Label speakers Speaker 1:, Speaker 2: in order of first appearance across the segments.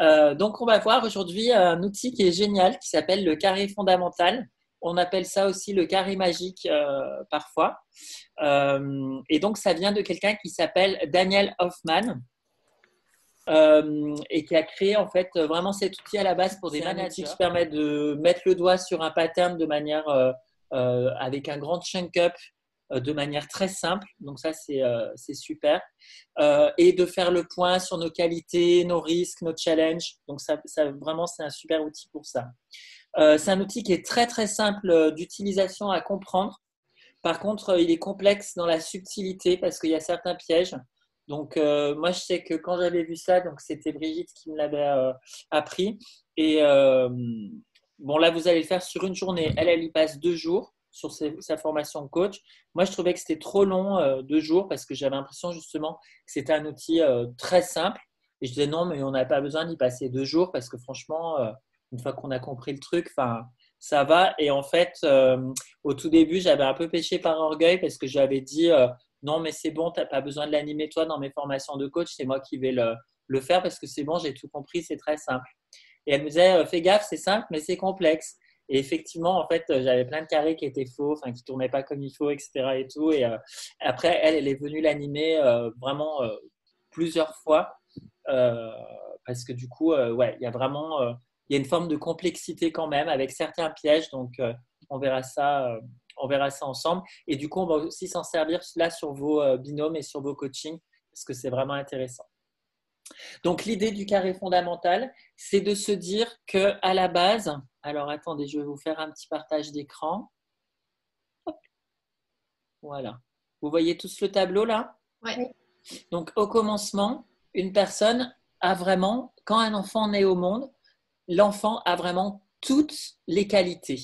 Speaker 1: Donc, on va voir aujourd'hui un outil qui est génial qui s'appelle le carré fondamental. On appelle ça aussi le carré magique parfois. Et donc, ça vient de quelqu'un qui s'appelle Daniel Hoffman et qui a créé en fait vraiment cet outil à la base pour des managers qui permet de mettre le doigt sur un pattern de manière avec un grand chunk up de manière très simple. Donc ça, c'est super. Et de faire le point sur nos qualités, nos risques, nos challenges. Donc ça vraiment, c'est un super outil pour ça. C'est un outil qui est très, très simple d'utilisation à comprendre. Par contre, il est complexe dans la subtilité parce qu'il y a certains pièges. Donc, moi, je sais que quand j'avais vu ça, donc c'était Brigitte qui me l'avait appris. Et bon, là, vous allez le faire sur une journée. Elle y passe 2 jours sur sa formation de coach. Moi, je trouvais que c'était trop long, 2 jours, parce que j'avais l'impression justement que c'était un outil très simple. Et je disais non, mais on n'a pas besoin d'y passer 2 jours parce que franchement, une fois qu'on a compris le truc, enfin, ça va. Et en fait, au tout début, j'avais un peu péché par orgueil parce que j'avais dit non, mais c'est bon, tu n'as pas besoin de l'animer toi dans mes formations de coach, c'est moi qui vais le faire parce que c'est bon, j'ai tout compris, c'est très simple. Et elle me disait fais gaffe, c'est simple, mais c'est complexe. Et effectivement, en fait, j'avais plein de carrés qui étaient faux, enfin, qui ne tournaient pas comme il faut, etc. Et tout. Et après, elle est venue l'animer vraiment plusieurs fois parce que du coup, ouais, il y a vraiment il y a une forme de complexité quand même avec certains pièges. Donc, on verra ça ensemble. Et du coup, on va aussi s'en servir là sur vos binômes et sur vos coachings parce que c'est vraiment intéressant. Donc, l'idée du carré fondamental, c'est de se dire qu'à la base, alors attendez, je vais vous faire un petit partage d'écran. Voilà. Vous voyez tous le tableau là?
Speaker 2: Oui.
Speaker 1: Donc, au commencement, une personne a vraiment, quand un enfant naît au monde, l'enfant a vraiment toutes les qualités.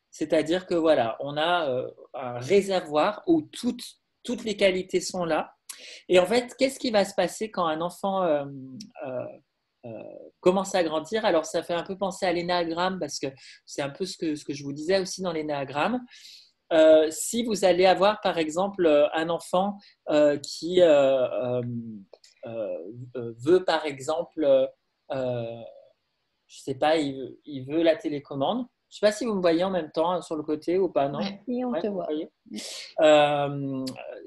Speaker 1: C'est-à-dire que voilà, on a un réservoir où toutes les qualités sont là. Et en fait, qu'est-ce qui va se passer quand un enfant euh, euh, commence à grandir? Alors, ça fait un peu penser à l'énéagramme parce que c'est un peu ce que je vous disais aussi dans l'énéagramme. Si vous allez avoir, par exemple, un enfant qui veut, par exemple, je sais pas, il veut la télécommande. Je sais pas si vous me voyez en même temps sur le côté ou pas, non?
Speaker 2: Ouais.
Speaker 3: Oui, on
Speaker 1: Ouais,
Speaker 3: te
Speaker 1: vous
Speaker 3: voit.
Speaker 1: voyez.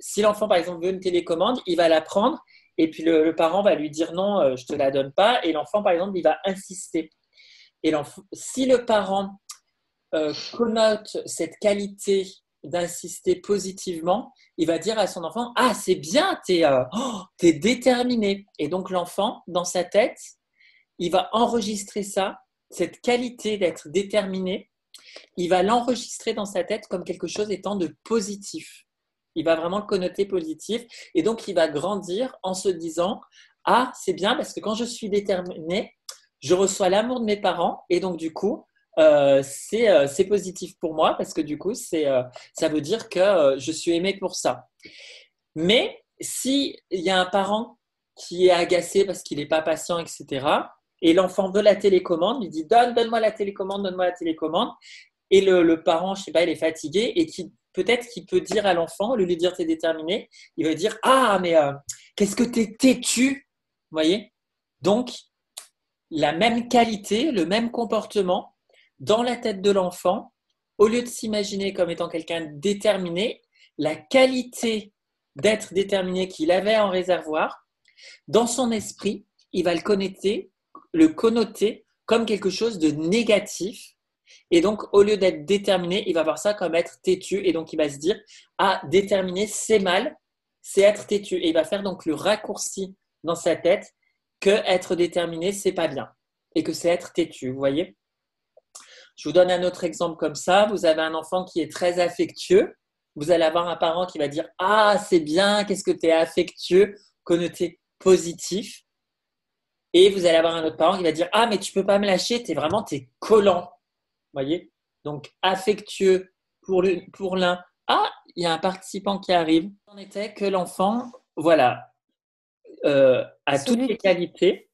Speaker 1: Si l'enfant, par exemple, veut une télécommande, il va la prendre et puis le parent va lui dire non, je te la donne pas. Et l'enfant, par exemple, il va insister. Et si le parent connote cette qualité d'insister positivement, il va dire à son enfant, ah, c'est bien, t'es déterminé. Et donc l'enfant, dans sa tête, il va enregistrer ça, cette qualité d'être déterminé, il va l'enregistrer dans sa tête comme quelque chose étant de positif. Il va vraiment le connoter positif. Et donc, il va grandir en se disant, ah, c'est bien parce que quand je suis déterminé, je reçois l'amour de mes parents. Et donc, du coup, c'est positif pour moi parce que du coup, ça veut dire que je suis aimé pour ça. Mais s'il y a un parent qui est agacé parce qu'il n'est pas patient, etc., et l'enfant veut la télécommande, il dit donne-moi la télécommande, donne-moi la télécommande, et le parent, je sais pas, il est fatigué, et peut-être qu'il peut dire à l'enfant, au lieu de lui dire t'es déterminé, il va dire ah, mais qu'est-ce que t'es têtu, vous voyez? Donc, la même qualité, le même comportement dans la tête de l'enfant, au lieu de s'imaginer comme étant quelqu'un de déterminé, la qualité d'être déterminé qu'il avait en réservoir, dans son esprit, il va le connoter comme quelque chose de négatif. Et donc, au lieu d'être déterminé, il va voir ça comme être têtu. Et donc, il va se dire, ah, déterminé, c'est mal, c'est être têtu. Et il va faire donc le raccourci dans sa tête que être déterminé, c'est pas bien. Et que c'est être têtu, vous voyez? Je vous donne un autre exemple comme ça. Vous avez un enfant qui est très affectueux. Vous allez avoir un parent qui va dire, ah, c'est bien, qu'est-ce que tu es affectueux, connoté positif. Et vous allez avoir un autre parent qui va dire, ah, mais tu peux pas me lâcher, t'es collant. Vous voyez? Donc, affectueux pour l'un. Ah, il y a un participant qui arrive. On était que l'enfant, voilà, a toutes
Speaker 3: Celui
Speaker 1: les
Speaker 3: qui,
Speaker 1: qualités,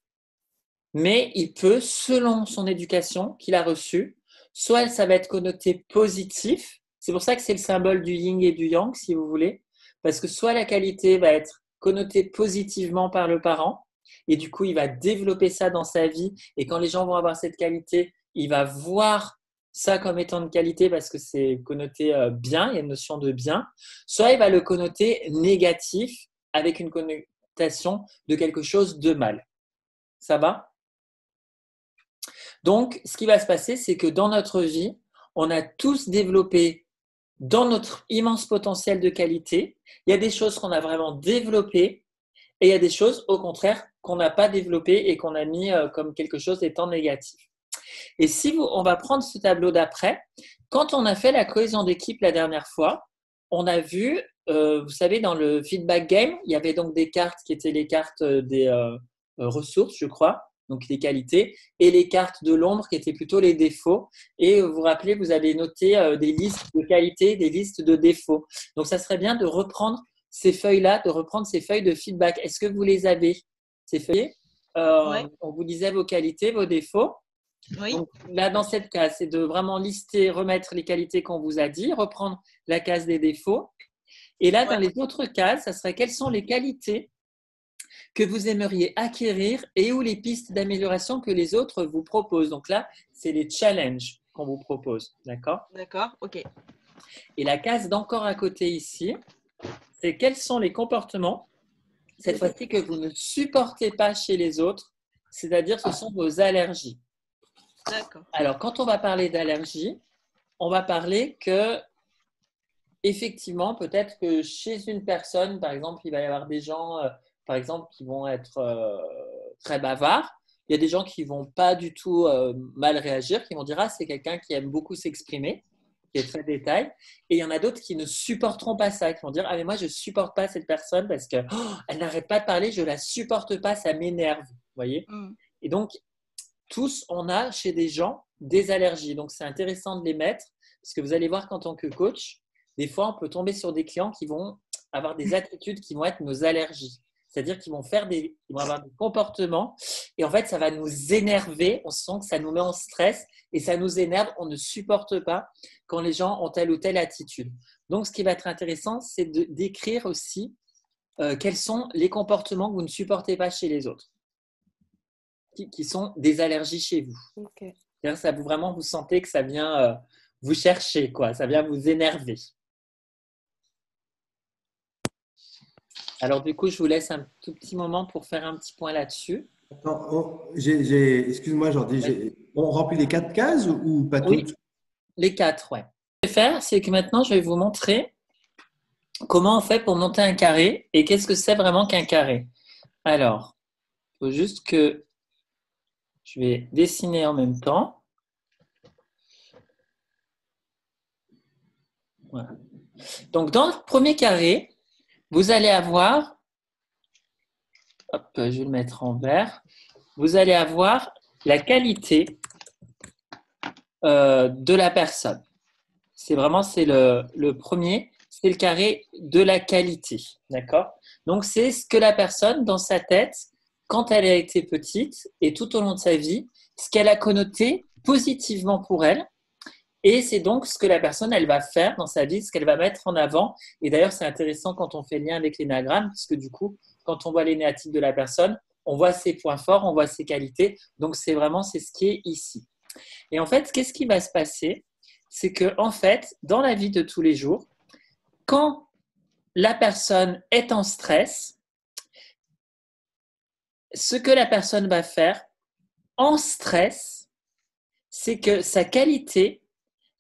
Speaker 1: mais il peut, selon son éducation qu'il a reçue, soit ça va être connoté positif. C'est pour ça que c'est le symbole du yin et du yang, si vous voulez, parce que soit la qualité va être connotée positivement par le parent, Et du coup, il va développer ça dans sa vie. Et quand les gens vont avoir cette qualité, il va voir ça comme étant une qualité parce que c'est connoté bien, il y a une notion de bien. Soit il va le connoter négatif avec une connotation de quelque chose de mal. Ça va? Donc, ce qui va se passer, c'est que dans notre vie, on a tous développé dans notre immense potentiel de qualité. Il y a des choses qu'on a vraiment développées et il y a des choses, au contraire, qu'on n'a pas développées et qu'on a mis comme quelque chose étant négatif. Et si on va prendre ce tableau d'après, quand on a fait la cohésion d'équipe la dernière fois, on a vu, vous savez, dans le feedback game, il y avait donc des cartes qui étaient les cartes des ressources, je crois, donc les qualités, et les cartes de l'ombre qui étaient plutôt les défauts. Et vous vous rappelez, vous avez noté des listes de qualités, des listes de défauts. Donc, ça serait bien de reprendre ces feuilles-là, de reprendre ces feuilles de feedback. Est-ce que vous les avez, ces feuilles?
Speaker 2: Ouais.
Speaker 1: On vous disait vos qualités, vos défauts.
Speaker 2: Oui.
Speaker 1: Donc là, dans cette case, c'est de vraiment lister, remettre les qualités qu'on vous a dit, reprendre la case des défauts. Et là, dans les autres cases, ça serait quelles sont les qualités que vous aimeriez acquérir et ou les pistes d'amélioration que les autres vous proposent. Donc là, c'est les challenges qu'on vous propose. D'accord?
Speaker 2: D'accord, ok.
Speaker 1: Et la case d'encore à côté ici, c'est quels sont les comportements, cette fois-ci, que vous ne supportez pas chez les autres, c'est-à-dire ce sont vos allergies.
Speaker 2: D'accord.
Speaker 1: Alors, quand on va parler d'allergie, on va parler que, effectivement, peut-être que chez une personne, par exemple, il va y avoir des gens, par exemple, qui vont être très bavards. Il y a des gens qui vont pas du tout mal réagir, qui vont dire ah c'est quelqu'un qui aime beaucoup s'exprimer, qui est très détail. Et il y en a d'autres qui ne supporteront pas ça, qui vont dire ah mais moi je supporte pas cette personne parce que elle n'arrête pas de parler, je la supporte pas, ça m'énerve. Vous voyez? Et donc tous, on a chez des gens des allergies. Donc, c'est intéressant de les mettre parce que vous allez voir qu'en tant que coach, des fois, on peut tomber sur des clients qui vont avoir des attitudes qui vont être nos allergies. C'est-à-dire qu'ils vont ils vont avoir des comportements et en fait, ça va nous énerver. On sent que ça nous met en stress et ça nous énerve. On ne supporte pas quand les gens ont telle ou telle attitude. Donc, ce qui va être intéressant, c'est de décrire aussi quels sont les comportements que vous ne supportez pas chez les autres qui sont des allergies chez vous.
Speaker 3: Okay.
Speaker 1: C'est-à-dire ça vraiment vous sentez que ça vient vous chercher, quoi. Ça vient vous énerver. Alors du coup, je vous laisse un tout petit moment pour faire un petit point là-dessus.
Speaker 4: Attends, excuse-moi, Jordi, on remplit les 4 cases ou pas
Speaker 1: Oui,
Speaker 4: toutes?
Speaker 1: les 4, ouais. Ce que je vais faire, c'est que maintenant, je vais vous montrer comment on fait pour monter un carré et qu'est-ce que c'est vraiment qu'un carré. Alors, il faut juste que je vais dessiner en même temps. Voilà. Donc, dans le premier carré, vous allez avoir, hop, je vais le mettre en vert, vous allez avoir la qualité de la personne. C'est le premier, c'est le carré de la qualité. D'accord? Donc, c'est ce que la personne, dans sa tête, quand elle a été petite et tout au long de sa vie, ce qu'elle a connoté positivement pour elle. Et c'est donc ce que la personne, elle va faire dans sa vie, ce qu'elle va mettre en avant. Et d'ailleurs, c'est intéressant quand on fait le lien avec l'énagramme, parce que du coup, quand on voit l'énéatype de la personne, on voit ses points forts, on voit ses qualités. Donc, c'est ce qui est ici. Et en fait, qu'est-ce qui va se passer? C'est que, en fait, dans la vie de tous les jours, quand la personne est en stress, ce que la personne va faire en stress, c'est que sa qualité,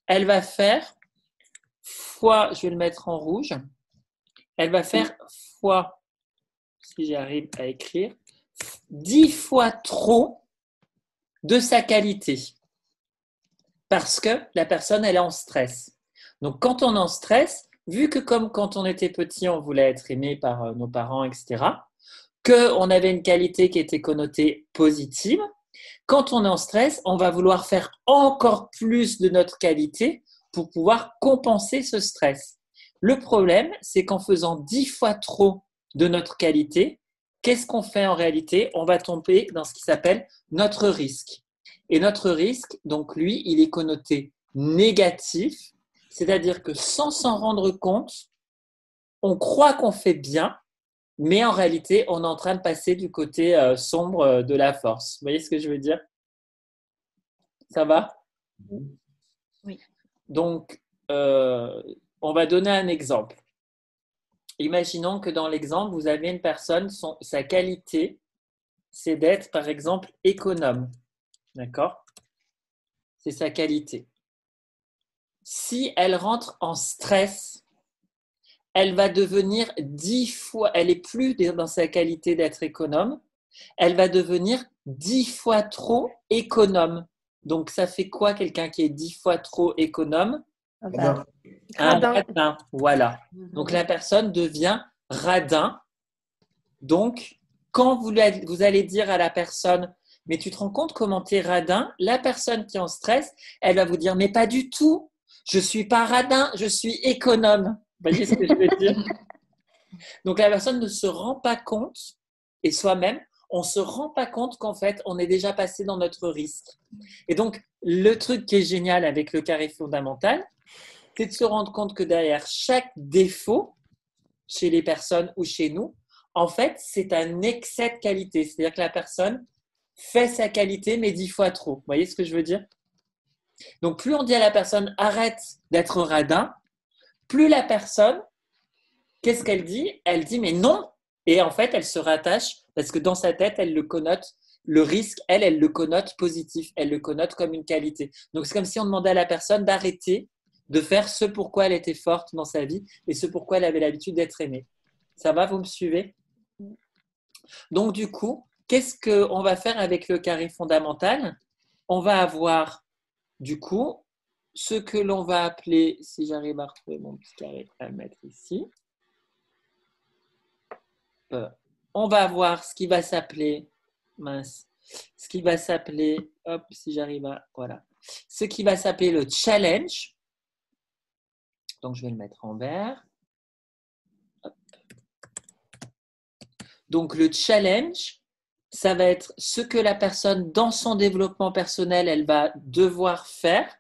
Speaker 1: elle va faire fois, je vais le mettre en rouge, elle va faire fois, si j'arrive à écrire, 10 fois trop de sa qualité. Parce que la personne, elle est en stress. Donc, quand on est en stress, vu que comme quand on était petit, on voulait être aimé par nos parents, etc., qu'on avait une qualité qui était connotée positive, quand on est en stress, on va vouloir faire encore plus de notre qualité pour pouvoir compenser ce stress. Le problème, c'est qu'en faisant 10 fois trop de notre qualité, qu'est-ce qu'on fait en réalité? On va tomber dans ce qui s'appelle notre risque. Et notre risque, donc lui, il est connoté négatif, c'est-à-dire que sans s'en rendre compte, on croit qu'on fait bien, Mais en réalité, on est en train de passer du côté sombre de la force. Vous voyez ce que je veux dire? Ça va?
Speaker 2: Oui.
Speaker 1: Donc, on va donner un exemple. Imaginons que dans l'exemple, vous avez une personne, sa qualité, c'est d'être, par exemple, économe. D'accord? C'est sa qualité. Si elle rentre en stress, elle va devenir 10 fois, elle est plus dans sa qualité d'être économe, elle va devenir 10 fois trop économe. Donc, ça fait quoi quelqu'un qui est 10 fois trop économe?
Speaker 4: Radin.
Speaker 1: Un
Speaker 3: Radin.
Speaker 1: radin, voilà. Donc, la personne devient radin. Donc, quand vous allez dire à la personne, mais tu te rends compte comment tu es radin, la personne qui est en stress, elle va vous dire, mais pas du tout, je ne suis pas radin, je suis économe. Vous voyez ce que je veux dire? Donc, la personne ne se rend pas compte, et soi-même, on ne se rend pas compte qu'en fait, on est déjà passé dans notre risque. Et donc, le truc qui est génial avec le carré fondamental, c'est de se rendre compte que derrière chaque défaut, chez les personnes ou chez nous, en fait, c'est un excès de qualité. C'est-à-dire que la personne fait sa qualité, mais 10 fois trop. Vous voyez ce que je veux dire? Donc, plus on dit à la personne « arrête d'être radin », plus la personne, qu'est-ce qu'elle dit? Elle dit « mais non ». Et en fait, elle se rattache parce que dans sa tête, elle le connote, le risque, elle le connote positif. Elle le connote comme une qualité. Donc, c'est comme si on demandait à la personne d'arrêter de faire ce pourquoi elle était forte dans sa vie et ce pourquoi elle avait l'habitude d'être aimée. Ça va, vous me suivez? Donc, du coup, qu'est-ce qu'on va faire avec le carré fondamental? On va avoir, du coup, ce que l'on va appeler, si j'arrive à retrouver mon petit carré, à le mettre ici, on va avoir ce qui va s'appeler, hop, si j'arrive à, voilà, ce qui va s'appeler le challenge. Donc, je vais le mettre en vert. Hop. Donc, le challenge, ça va être ce que la personne, dans son développement personnel, elle va devoir faire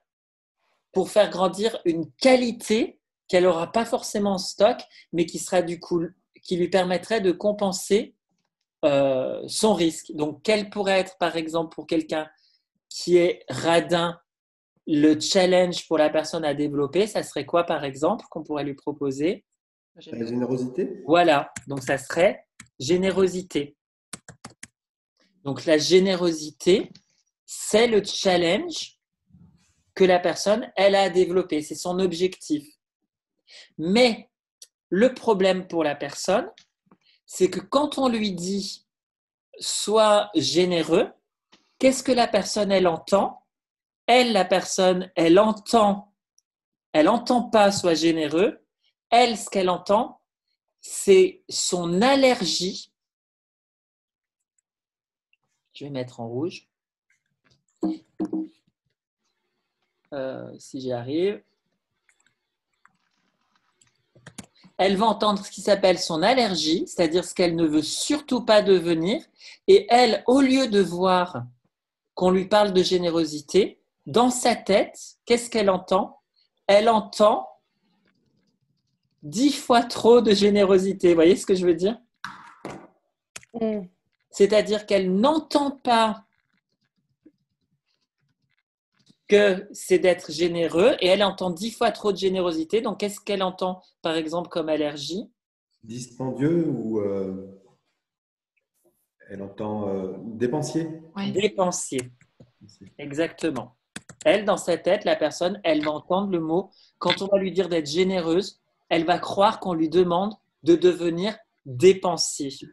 Speaker 1: pour faire grandir une qualité qu'elle n'aura pas forcément en stock, mais qui sera du coup, qui lui permettrait de compenser son risque. Donc, quel pourrait être, par exemple, pour quelqu'un qui est radin, le challenge pour la personne à développer, ça serait quoi, par exemple, qu'on pourrait lui proposer?
Speaker 4: La générosité.
Speaker 1: Voilà, donc ça serait générosité. Donc, la générosité, c'est le challenge que la personne, elle a à développer. C'est son objectif. Mais le problème pour la personne, c'est que quand on lui dit « sois généreux », qu'est-ce que la personne, elle entend? Elle, la personne, elle entend pas « sois généreux ». Elle, ce qu'elle entend, c'est son allergie. Je vais mettre en rouge. Si j'y arrive. Elle va entendre ce qui s'appelle son allergie, c'est-à-dire ce qu'elle ne veut surtout pas devenir. Et elle, au lieu de voir qu'on lui parle de générosité, dans sa tête, qu'est-ce qu'elle entend? Elle entend 10 fois trop de générosité. Vous voyez ce que je veux dire? C'est-à-dire qu'elle n'entend pas que c'est d'être généreux et elle entend 10 fois trop de générosité. Donc, qu'est-ce qu'elle entend, par exemple, comme allergie?
Speaker 4: Dispendieux ou elle entend dépensier.
Speaker 2: Ouais.
Speaker 1: Dépensier. Exactement. Elle, dans sa tête, la personne, elle va entendre le mot. Quand on va lui dire d'être généreuse, elle va croire qu'on lui demande de devenir dépensier. C'est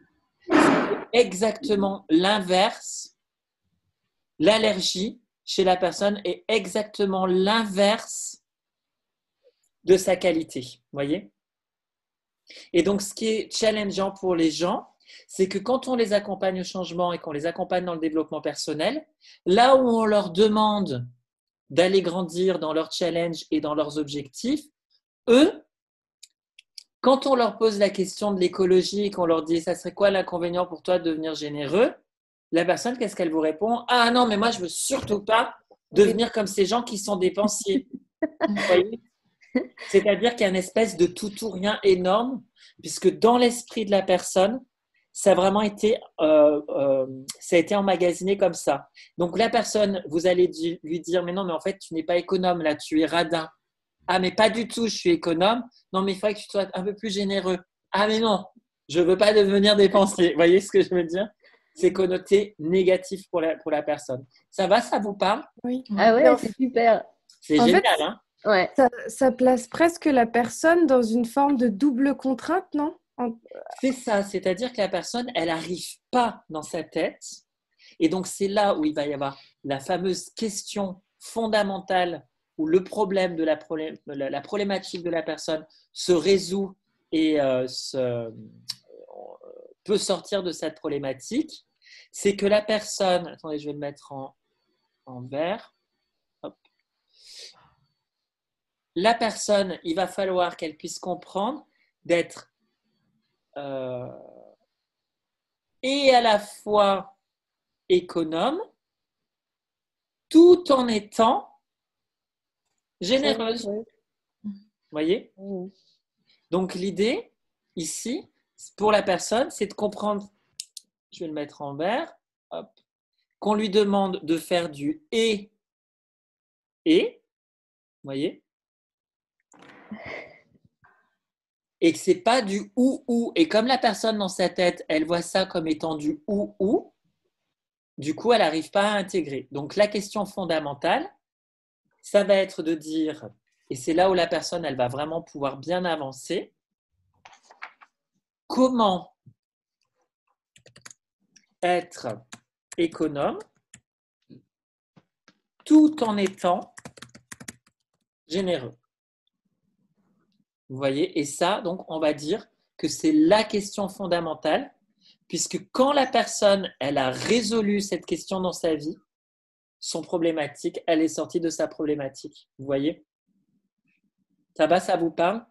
Speaker 1: exactement l'inverse. L'allergie chez la personne est exactement l'inverse de sa qualité. Vous voyez? Et donc, ce qui est challengeant pour les gens, c'est que quand on les accompagne au changement et qu'on les accompagne dans le développement personnel, là où on leur demande d'aller grandir dans leurs challenges et dans leurs objectifs, eux, quand on leur pose la question de l'écologie et qu'on leur dit « ça serait quoi l'inconvénient pour toi de devenir généreux ?» La personne, qu'est-ce qu'elle vous répond? « Ah non, mais moi, je ne veux surtout pas devenir comme ces gens qui sont dépensiers. » Vous voyez? C'est-à-dire qu'il y a une espèce de tout ou rien énorme, puisque dans l'esprit de la personne, ça a vraiment été, ça a été emmagasiné comme ça. Donc la personne, vous allez lui dire, mais non, mais en fait, tu n'es pas économe là, tu es radin. Ah, mais pas du tout, je suis économe. Non, mais il faudrait que tu sois un peu plus généreux. Ah, mais non, je ne veux pas devenir dépensier. Vous voyez ce que je veux dire? C'est connoté négatif pour la personne. Ça va, ça vous parle?
Speaker 2: Oui.
Speaker 3: Ah
Speaker 2: Mais
Speaker 3: ouais, c'est super.
Speaker 1: C'est
Speaker 2: en
Speaker 1: génial,
Speaker 2: fait,
Speaker 1: hein?
Speaker 3: Ouais.
Speaker 2: ça place presque la personne dans une forme de double contrainte, non?
Speaker 1: C'est ça, c'est-à-dire que la personne, elle n'arrive pas dans sa tête. Et donc, c'est là où il va y avoir la fameuse question fondamentale où le problème de la problématique de la personne se résout et peut sortir de cette problématique. C'est que la personne, attendez, je vais le mettre en vert. Hop. La personne, il va falloir qu'elle puisse comprendre d'être et à la fois économe, tout en étant généreuse. Vous voyez? Donc l'idée ici, pour la personne, c'est de comprendre, je vais le mettre en vert, hop, qu'on lui demande de faire du et, vous voyez? Et que c'est pas du ou. Et comme la personne dans sa tête, elle voit ça comme étant du ou, du coup, elle n'arrive pas à intégrer. Donc la question fondamentale, ça va être de dire, et c'est là où la personne, elle va vraiment pouvoir bien avancer, comment être économe tout en étant généreux. Vous voyez? Et ça, donc, on va dire que c'est la question fondamentale, puisque quand la personne, elle a résolu cette question dans sa vie, son problématique, elle est sortie de sa problématique. Vous voyez? Ça va, ça vous parle?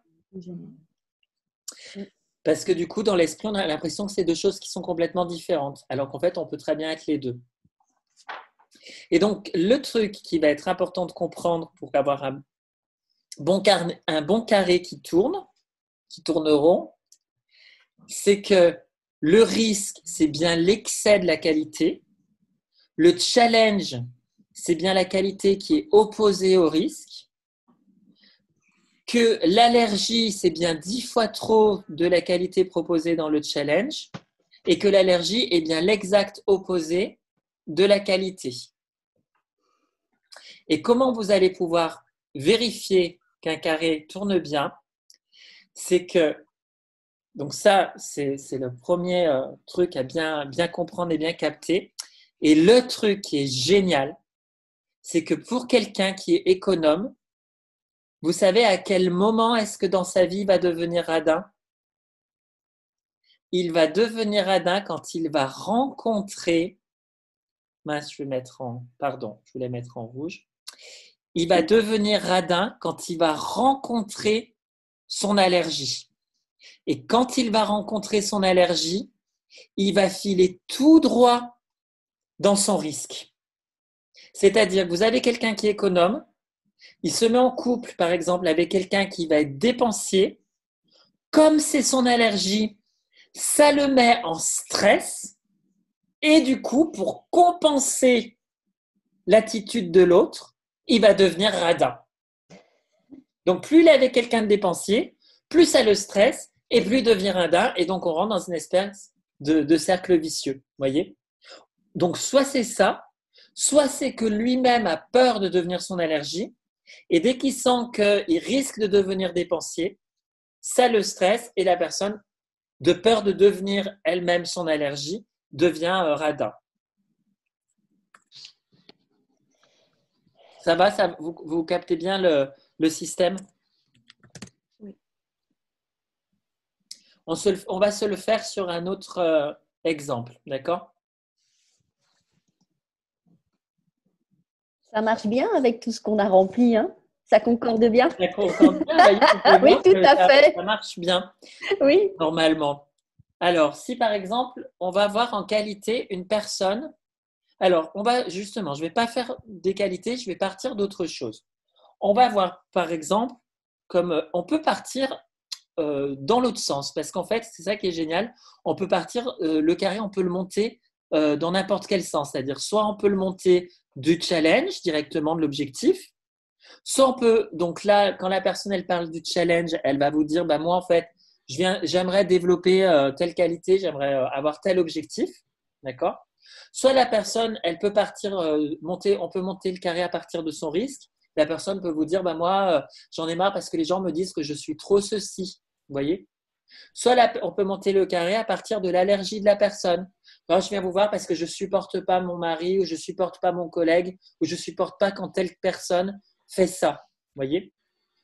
Speaker 1: Parce que du coup, dans l'esprit, on a l'impression que c'est deux choses qui sont complètement différentes, alors qu'en fait, on peut très bien être les deux. Et donc, le truc qui va être important de comprendre pour avoir un bon carré qui tourne rond, c'est que le risque, c'est bien l'excès de la qualité. Le challenge, c'est bien la qualité qui est opposée au risque. Que l'allergie, c'est bien 10 fois trop de la qualité proposée dans le challenge. Et que l'allergie est bien l'exact opposé de la qualité. Et comment vous allez pouvoir vérifier qu'un carré tourne bien? C'est que, donc ça, c'est le premier truc à bien comprendre et bien capter. Et le truc qui est génial, c'est que pour quelqu'un qui est économe, vous savez à quel moment est-ce que dans sa vie il va devenir radin? Il va devenir radin quand il va rencontrer, mince, je voulais mettre en rouge. Il va devenir radin quand il va rencontrer son allergie. Et quand il va rencontrer son allergie, il va filer tout droit dans son risque. C'est-à-dire que vous avez quelqu'un qui est économe, il se met en couple, par exemple, avec quelqu'un qui va être dépensier. Comme c'est son allergie, ça le met en stress. Et du coup, pour compenser l'attitude de l'autre, il va devenir radin. Donc, plus il est avec quelqu'un de dépensier, plus ça le stresse et plus il devient radin. Et donc, on rentre dans une espèce de cercle vicieux. Voyez? Donc, soit c'est ça, soit c'est que lui-même a peur de devenir son allergie. Et dès qu'il sent qu'il risque de devenir dépensier, ça le stresse et la personne, de peur de devenir elle-même son allergie, devient radin. Ça va, vous captez bien le système?
Speaker 2: Oui.
Speaker 1: On va se le faire sur un autre exemple, d'accord?
Speaker 3: Ça marche bien avec tout ce qu'on a rempli, hein? Ça concorde bien?
Speaker 1: Ça concorde bien, voyez,
Speaker 3: Oui, tout à fait.
Speaker 1: ça marche bien,
Speaker 3: Oui.
Speaker 1: normalement. Alors, si par exemple, on va voir en qualité une personne, alors, je ne vais pas faire des qualités, je vais partir d'autre chose. On va voir, par exemple, comme on peut partir dans l'autre sens, parce qu'en fait, c'est ça qui est génial. On peut partir, le carré, on peut le monter dans n'importe quel sens. C'est-à-dire, soit on peut le monter du challenge, directement de l'objectif, soit on peut, donc là, quand la personne, elle parle du challenge, elle va vous dire, bah, moi, en fait, j'aimerais développer telle qualité, j'aimerais avoir tel objectif, d'accord? Soit la personne, elle peut partir, on peut monter le carré à partir de son risque. La personne peut vous dire, bah, moi, j'en ai marre parce que les gens me disent que je suis trop ceci, vous voyez? Soit on peut monter le carré à partir de l'allergie de la personne. Alors, je viens vous voir parce que je ne supporte pas mon mari ou je ne supporte pas mon collègue ou je ne supporte pas quand telle personne fait ça. Vous voyez?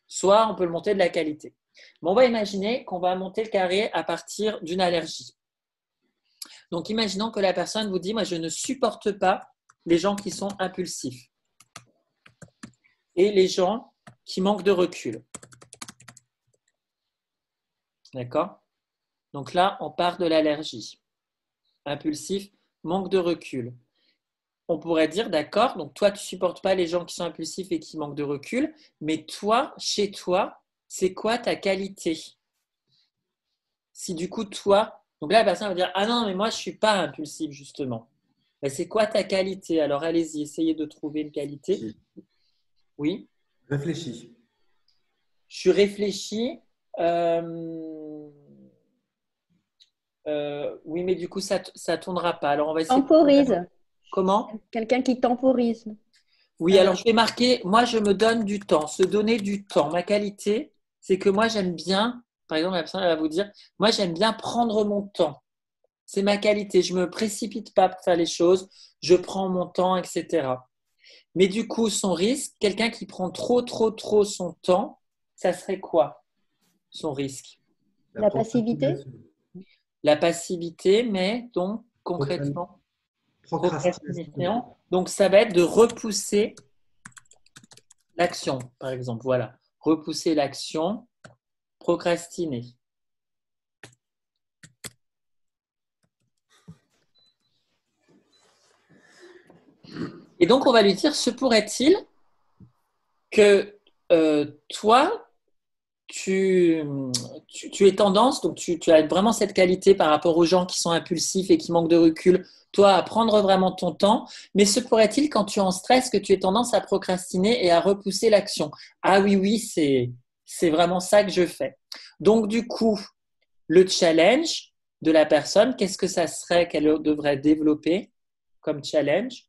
Speaker 1: Soit on peut le monter de la qualité. Mais on va imaginer qu'on va monter le carré à partir d'une allergie. Donc, imaginons que la personne vous dit, moi, je ne supporte pas les gens qui sont impulsifs et les gens qui manquent de recul. D'accord? Donc là, on part de l'allergie. Impulsif, manque de recul. On pourrait dire, d'accord, donc toi, tu ne supportes pas les gens qui sont impulsifs et qui manquent de recul, mais toi, chez toi, c'est quoi ta qualité? Si du coup, toi, donc là, la personne va dire, ah non, mais moi, je ne suis pas impulsif, justement. Mais c'est quoi ta qualité? Alors, allez-y, essayez de trouver une qualité. Oui?
Speaker 4: Réfléchis.
Speaker 1: Je suis réfléchi. Oui, mais du coup, ça ne tournera pas. Alors, on va essayer.
Speaker 3: Temporise.
Speaker 1: Comment?
Speaker 3: Quelqu'un qui temporise.
Speaker 1: Oui, alors je vais marquer, moi, je me donne du temps, se donner du temps. Ma qualité, c'est que moi, j'aime bien, par exemple, la personne elle va vous dire, moi, j'aime bien prendre mon temps. C'est ma qualité. Je ne me précipite pas pour faire les choses. Je prends mon temps, etc. Mais du coup, son risque, quelqu'un qui prend trop son temps, ça serait quoi, son risque?
Speaker 3: La passivité.
Speaker 1: La passivité, mais donc concrètement,
Speaker 4: Procrastination.
Speaker 1: Donc ça va être de repousser l'action, par exemple. Voilà, repousser l'action, procrastiner. Et donc on va lui dire, se pourrait-il que toi, tu es tendance, donc tu as vraiment cette qualité par rapport aux gens qui sont impulsifs et qui manquent de recul, toi, à prendre vraiment ton temps, mais se pourrait-il quand tu es en stress que tu aies tendance à procrastiner et à repousser l'action? Ah oui, c'est vraiment ça que je fais. Donc du coup, le challenge de la personne, qu'est-ce que ça serait qu'elle devrait développer comme challenge?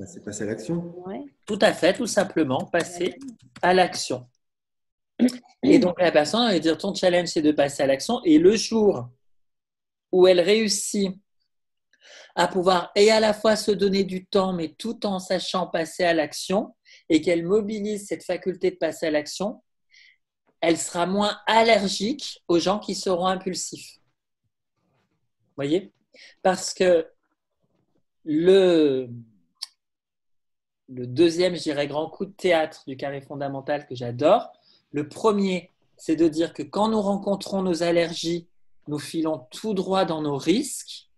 Speaker 4: C'est passer à l'action.
Speaker 3: Ouais.
Speaker 1: Tout à fait, tout simplement, passer à l'action. Et donc, la personne va dire, ton challenge, c'est de passer à l'action. Et le jour où elle réussit à pouvoir et à la fois se donner du temps, mais tout en sachant passer à l'action, et qu'elle mobilise cette faculté de passer à l'action, elle sera moins allergique aux gens qui seront impulsifs. Vous voyez? Parce que le deuxième, je dirais, grand coup de théâtre du carré fondamental que j'adore, le premier, c'est de dire que quand nous rencontrons nos allergies, nous filons tout droit dans nos risques.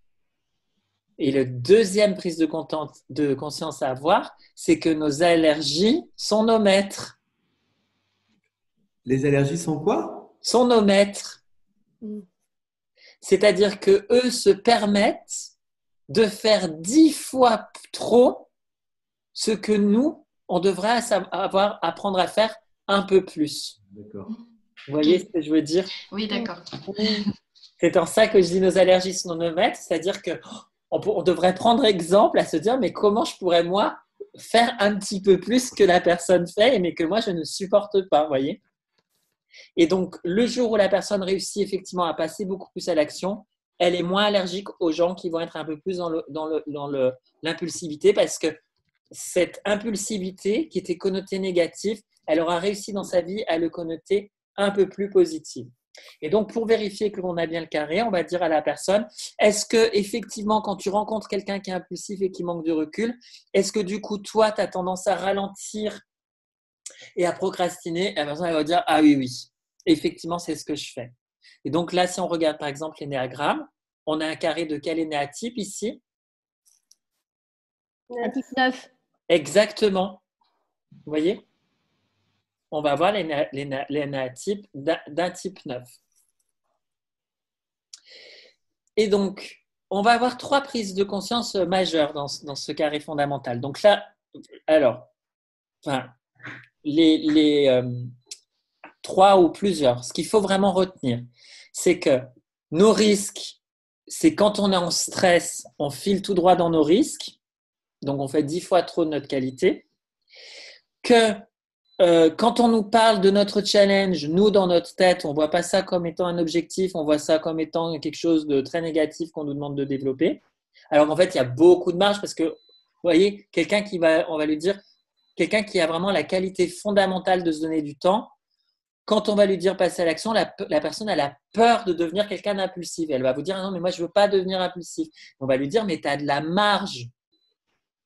Speaker 1: Et le deuxième prise de conscience à avoir, c'est que nos allergies sont nos maîtres.
Speaker 4: Les allergies sont quoi?
Speaker 1: Sont nos maîtres. C'est-à-dire que eux se permettent de faire 10 fois trop ce que nous, on devrait apprendre à faire un peu plus.
Speaker 4: D'accord.
Speaker 1: Vous voyez ce que je veux dire?
Speaker 5: Oui, d'accord.
Speaker 1: C'est en ça que je dis nos allergies sont nos maîtres, c'est-à-dire qu'on devrait prendre exemple à se dire mais comment je pourrais moi faire un petit peu plus que la personne fait mais que moi je ne supporte pas, vous voyez? Et donc le jour où la personne réussit effectivement à passer beaucoup plus à l'action, elle est moins allergique aux gens qui vont être un peu plus dans l'impulsivité parce que cette impulsivité qui était connotée négative, elle aura réussi dans sa vie à le connoter un peu plus positive. Et donc, pour vérifier que l'on a bien le carré, on va dire à la personne, est-ce que effectivement, quand tu rencontres quelqu'un qui est impulsif et qui manque de recul, est-ce que du coup, toi, tu as tendance à ralentir et à procrastiner? Et la personne elle va dire, ah oui, effectivement, c'est ce que je fais. Et donc là, si on regarde par exemple l'énéagramme, on a un carré de quel énéatype ici?
Speaker 3: Un type 9.
Speaker 1: Exactement. Vous voyez? on va voir les néatypes d'un type 9. Et donc, on va avoir 3 prises de conscience majeures dans ce carré fondamental. Donc là, alors, enfin, les 3 ou plusieurs, ce qu'il faut vraiment retenir, c'est que nos risques, c'est quand on est en stress, on file tout droit dans nos risques, donc on fait 10 fois trop de notre qualité, que quand on nous parle de notre challenge, nous, dans notre tête, on ne voit pas ça comme étant un objectif, on voit ça comme étant quelque chose de très négatif qu'on nous demande de développer. Alors qu'en fait, il y a beaucoup de marge parce que, vous voyez, on va lui dire, quelqu'un qui a vraiment la qualité fondamentale de se donner du temps, quand on va lui dire passer à l'action, la personne, elle a peur de devenir quelqu'un d'impulsif. Elle va vous dire, ah non, mais moi, je ne veux pas devenir impulsif. On va lui dire, mais tu as de la marge.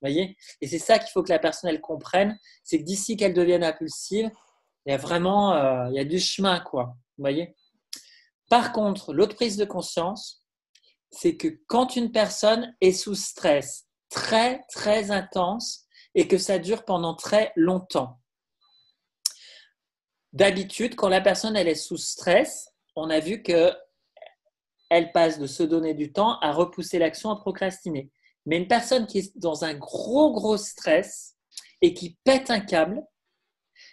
Speaker 1: Voyez, et c'est ça qu'il faut que la personne elle comprenne, c'est que d'ici qu'elle devienne impulsive, il y a vraiment il y a du chemin, quoi. Voyez. Par contre, l'autre prise de conscience, c'est que quand une personne est sous stress très très intense et que ça dure pendant très longtemps. D'habitude, quand la personne elle est sous stress, on a vu que elle passe de se donner du temps à repousser l'action, à procrastiner. Mais une personne qui est dans un gros stress et qui pète un câble,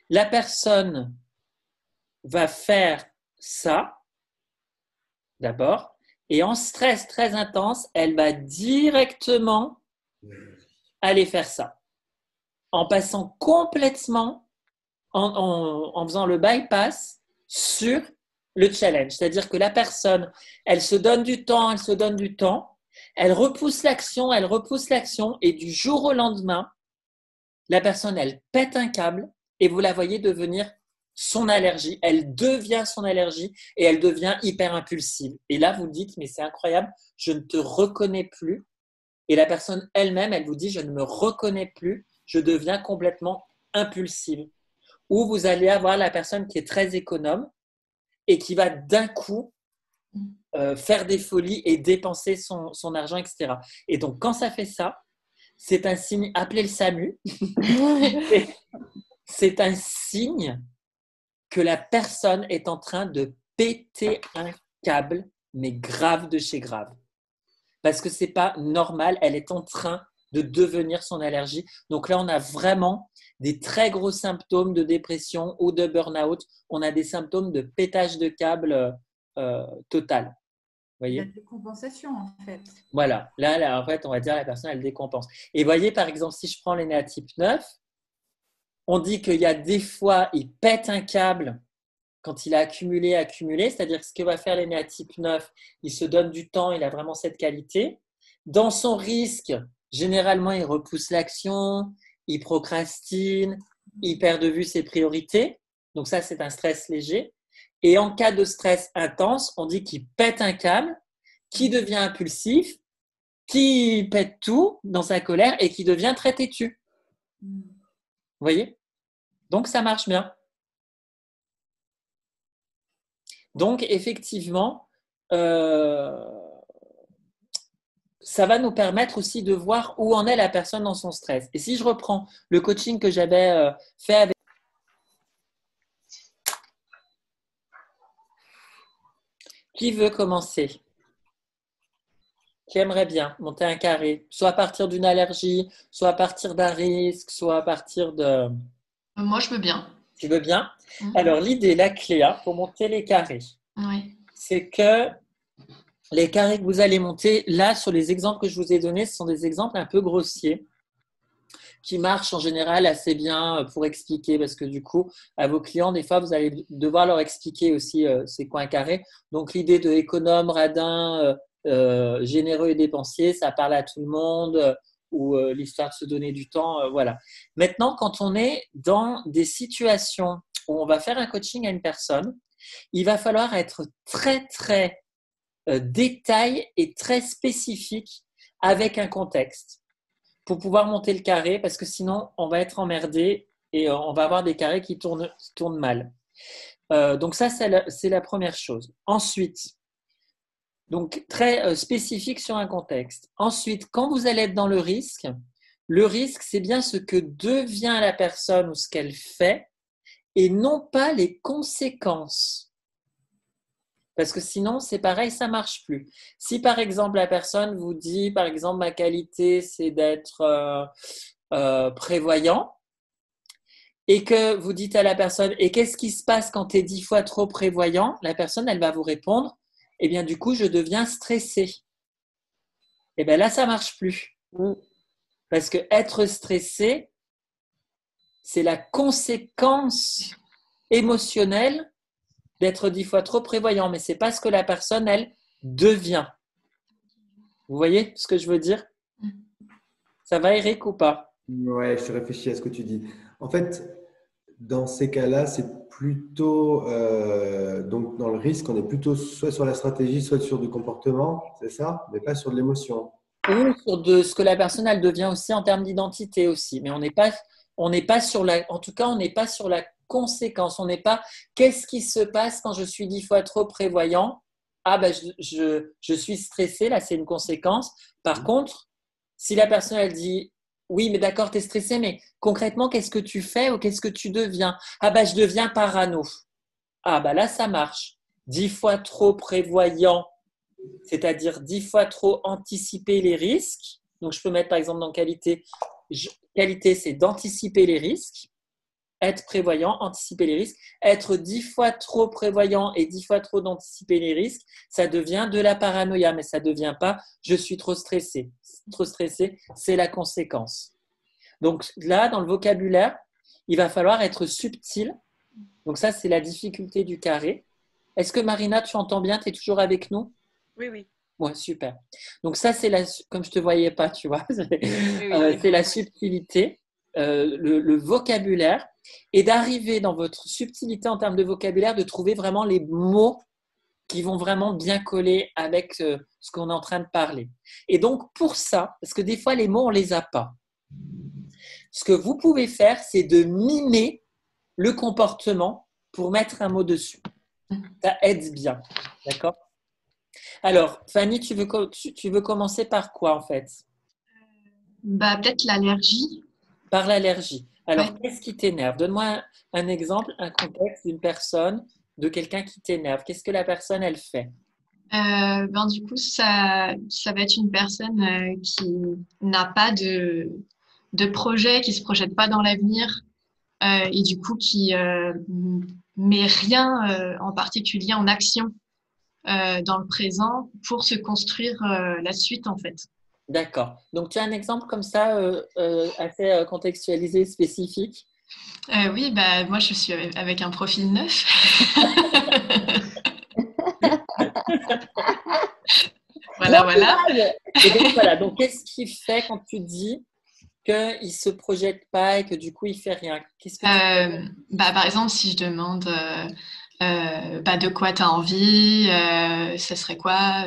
Speaker 1: la personne va faire ça d'abord et en stress très intense, elle va directement aller faire ça. En passant complètement, en faisant le bypass sur le challenge. C'est-à-dire que la personne, elle se donne du temps, elle repousse l'action, et du jour au lendemain, la personne, elle pète un câble et vous la voyez devenir son allergie. Elle devient son allergie et elle devient hyper impulsive. Et là, vous dites, mais c'est incroyable, je ne te reconnais plus. Et la personne elle-même, elle vous dit, je ne me reconnais plus, je deviens complètement impulsive. Ou vous allez avoir la personne qui est très économe et qui va d'un coup faire des folies et dépenser son argent, etc. Et donc, quand ça fait ça, c'est un signe, appelez le SAMU, c'est un signe que la personne est en train de péter un câble, mais grave de chez grave. Parce que ce n'est pas normal, elle est en train de devenir son allergie. Donc là, on a vraiment des très gros symptômes de dépression ou de burn-out. On a des symptômes de pétage de câble total. Voyez.
Speaker 5: La décompensation, en fait.
Speaker 1: Voilà. Là, en fait, on va dire la personne, elle décompense. Et voyez, par exemple, si je prends les néatypes 9, on dit qu'il y a des fois, il pète un câble quand il a accumulé, c'est-à-dire que ce que va faire les néatypes 9, il se donne du temps, il a vraiment cette qualité. Dans son risque, généralement, il repousse l'action, il procrastine, il perd de vue ses priorités. Donc ça, c'est un stress léger. Et en cas de stress intense, on dit qu'il pète un câble, qui devient impulsif, qui pète tout dans sa colère et qui devient très têtu. Vous voyez ? Donc, ça marche bien. Donc, effectivement, ça va nous permettre aussi de voir où en est la personne dans son stress. Et si je reprends le coaching que j'avais fait avec... Qui veut commencer ? Qui aimerait bien monter un carré, soit à partir d'une allergie, soit à partir d'un risque, soit à partir de...
Speaker 6: Moi, je veux bien.
Speaker 1: Tu veux bien ? Alors, l'idée, la clé pour monter les carrés, c'est que les carrés que vous allez monter, là, sur les exemples que je vous ai donnés, ce sont des exemples un peu grossiers qui marchent en général assez bien pour expliquer, parce que du coup, à vos clients, des fois, vous allez devoir leur expliquer aussi c'est quoi un carré. Donc, l'idée de économe, radin, généreux et dépensier, ça parle à tout le monde, ou l'histoire de se donner du temps, voilà. Maintenant, quand on est dans des situations où on va faire un coaching à une personne, il va falloir être très, très détail et très spécifique avec un contexte pour pouvoir monter le carré, parce que sinon, on va être emmerdé et on va avoir des carrés qui tournent mal. Donc ça, c'est la première chose. Ensuite, donc très spécifique sur un contexte. Ensuite, quand vous allez être dans le risque, c'est bien ce que devient la personne ou ce qu'elle fait et non pas les conséquences. Parce que sinon, c'est pareil, ça ne marche plus. Si par exemple, la personne vous dit, par exemple, ma qualité, c'est d'être prévoyant, et que vous dites à la personne, et qu'est-ce qui se passe quand tu es 10 fois trop prévoyant? La personne, elle va vous répondre, eh bien, du coup, je deviens stressée. Et bien là, ça ne marche plus. Parce que être stressé, c'est la conséquence émotionnelle d'être 10 fois trop prévoyant, mais ce n'est pas ce que la personne, elle, devient. Vous voyez ce que je veux dire? Ça va, Eric, ou pas?
Speaker 4: Ouais, je réfléchis à ce que tu dis. En fait, dans ces cas-là, c'est plutôt, donc dans le risque, on est plutôt soit sur la stratégie, soit sur du comportement, c'est ça, mais pas sur de l'émotion.
Speaker 1: Ou sur de ce que la personne, elle devient aussi en termes d'identité aussi. Mais on n'est pas sur la, en tout cas, on n'est pas sur la conséquence. On n'est pas, qu'est-ce qui se passe quand je suis 10 fois trop prévoyant? Ah ben, je suis stressé, là, c'est une conséquence. Par contre, si la personne, elle dit, oui, mais d'accord, tu es stressé, mais concrètement, qu'est-ce que tu fais ou qu'est-ce que tu deviens? Ah ben, je deviens parano. Ah ben là, ça marche. 10 fois trop prévoyant, c'est-à-dire 10 fois trop anticiper les risques. Donc, je peux mettre par exemple dans qualité. Qualité, c'est d'anticiper les risques. Être prévoyant, anticiper les risques. Être 10 fois trop prévoyant et 10 fois trop d'anticiper les risques, ça devient de la paranoïa, mais ça ne devient pas je suis trop stressé. Trop stressé, c'est la conséquence. Donc là, dans le vocabulaire, il va falloir être subtil. Donc ça, c'est la difficulté du carré. Est-ce que Marina, tu entends bien? Tu es toujours avec nous?
Speaker 5: Oui, oui.
Speaker 1: Ouais, super. Donc ça, c'est comme je te voyais pas, tu vois,
Speaker 5: Oui.
Speaker 1: c'est la subtilité, le vocabulaire, et d'arriver dans votre subtilité en termes de vocabulaire, de trouver vraiment les mots qui vont vraiment bien coller avec ce qu'on est en train de parler. Et donc pour ça, parce que des fois les mots on les a pas, ce que vous pouvez faire, c'est de mimer le comportement pour mettre un mot dessus. Ça aide bien, d'accord? Alors, Fanny, tu veux commencer par quoi en fait?
Speaker 5: Bah, peut-être l'allergie.
Speaker 1: Par l'allergie. Alors,
Speaker 5: Ouais.
Speaker 1: qu'est-ce qui t'énerve? Donne-moi un exemple, un contexte d'une personne, de quelqu'un qui t'énerve. Qu'est-ce que la personne, elle fait?
Speaker 5: Du coup, ça va être une personne qui n'a pas de projet, qui se projette pas dans l'avenir et du coup qui met rien en particulier en action dans le présent pour se construire la suite en fait.
Speaker 1: D'accord. Donc, tu as un exemple comme ça, assez contextualisé, spécifique?
Speaker 5: Oui, bah moi je suis avec un profil neuf. Voilà.
Speaker 1: Et donc, voilà. Donc, qu'est-ce qu'il fait quand tu dis qu'il ne se projette pas et que du coup, il ne fait rien? Qu'est-ce que tu
Speaker 5: Par exemple, si je demande de quoi tu as envie, ce serait quoi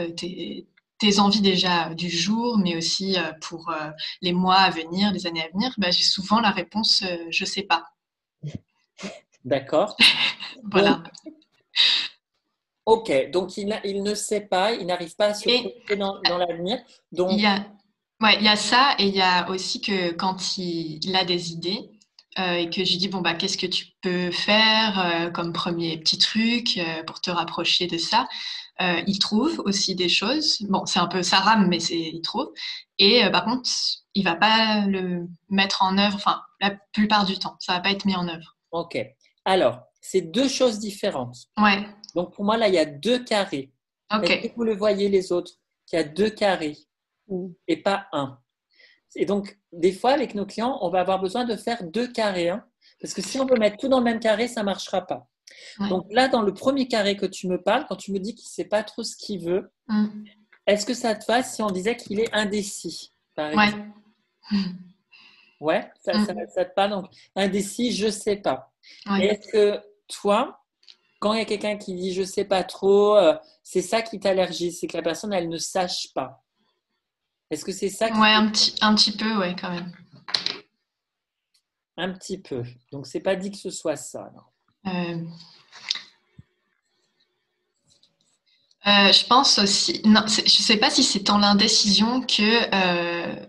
Speaker 5: tes envies déjà du jour, mais aussi pour les mois à venir, les années à venir, j'ai souvent la réponse je sais pas.
Speaker 1: D'accord.
Speaker 5: Voilà.
Speaker 1: Donc, ok. Donc, il ne sait pas, il n'arrive pas à se
Speaker 5: Et
Speaker 1: projeter dans l'avenir. Donc,
Speaker 5: il y a ça, et il y a aussi que quand il a des idées, et que je lui dis, qu'est-ce que tu peux faire comme premier petit truc pour te rapprocher de ça? Il trouve aussi des choses. Bon, c'est un peu ça rame, mais il trouve. Et par contre, il va pas le mettre en œuvre, enfin, la plupart du temps, ça va pas être mis en œuvre.
Speaker 1: ok. Alors, c'est deux choses différentes.
Speaker 5: Ouais,
Speaker 1: Donc, pour moi, là, il y a deux carrés. Est-ce que
Speaker 5: ok.
Speaker 1: vous le voyez, les autres? Il y a deux carrés et pas un. Et donc, des fois, avec nos clients, on va avoir besoin de faire deux carrés. Parce que si on veut mettre tout dans le même carré, ça ne marchera pas.
Speaker 5: Ouais.
Speaker 1: Donc là, dans le premier carré que tu me parles, quand tu me dis qu'il ne sait pas trop ce qu'il veut, est-ce que ça te va si on disait qu'il est indécis, par exemple? Ouais, ça te parle. Donc, indécis, je ne sais pas.
Speaker 5: Ouais.
Speaker 1: Et est-ce que toi, quand il y a quelqu'un qui dit je ne sais pas trop, c'est ça qui t'allergise, c'est que la personne, elle ne sache pas. Est-ce que c'est ça qui...
Speaker 5: Ouais, un petit peu, ouais, quand même.
Speaker 1: Un petit peu. Donc, c'est pas dit que ce soit ça.
Speaker 5: Je pense aussi, non, je sais pas si c'est dans l'indécision que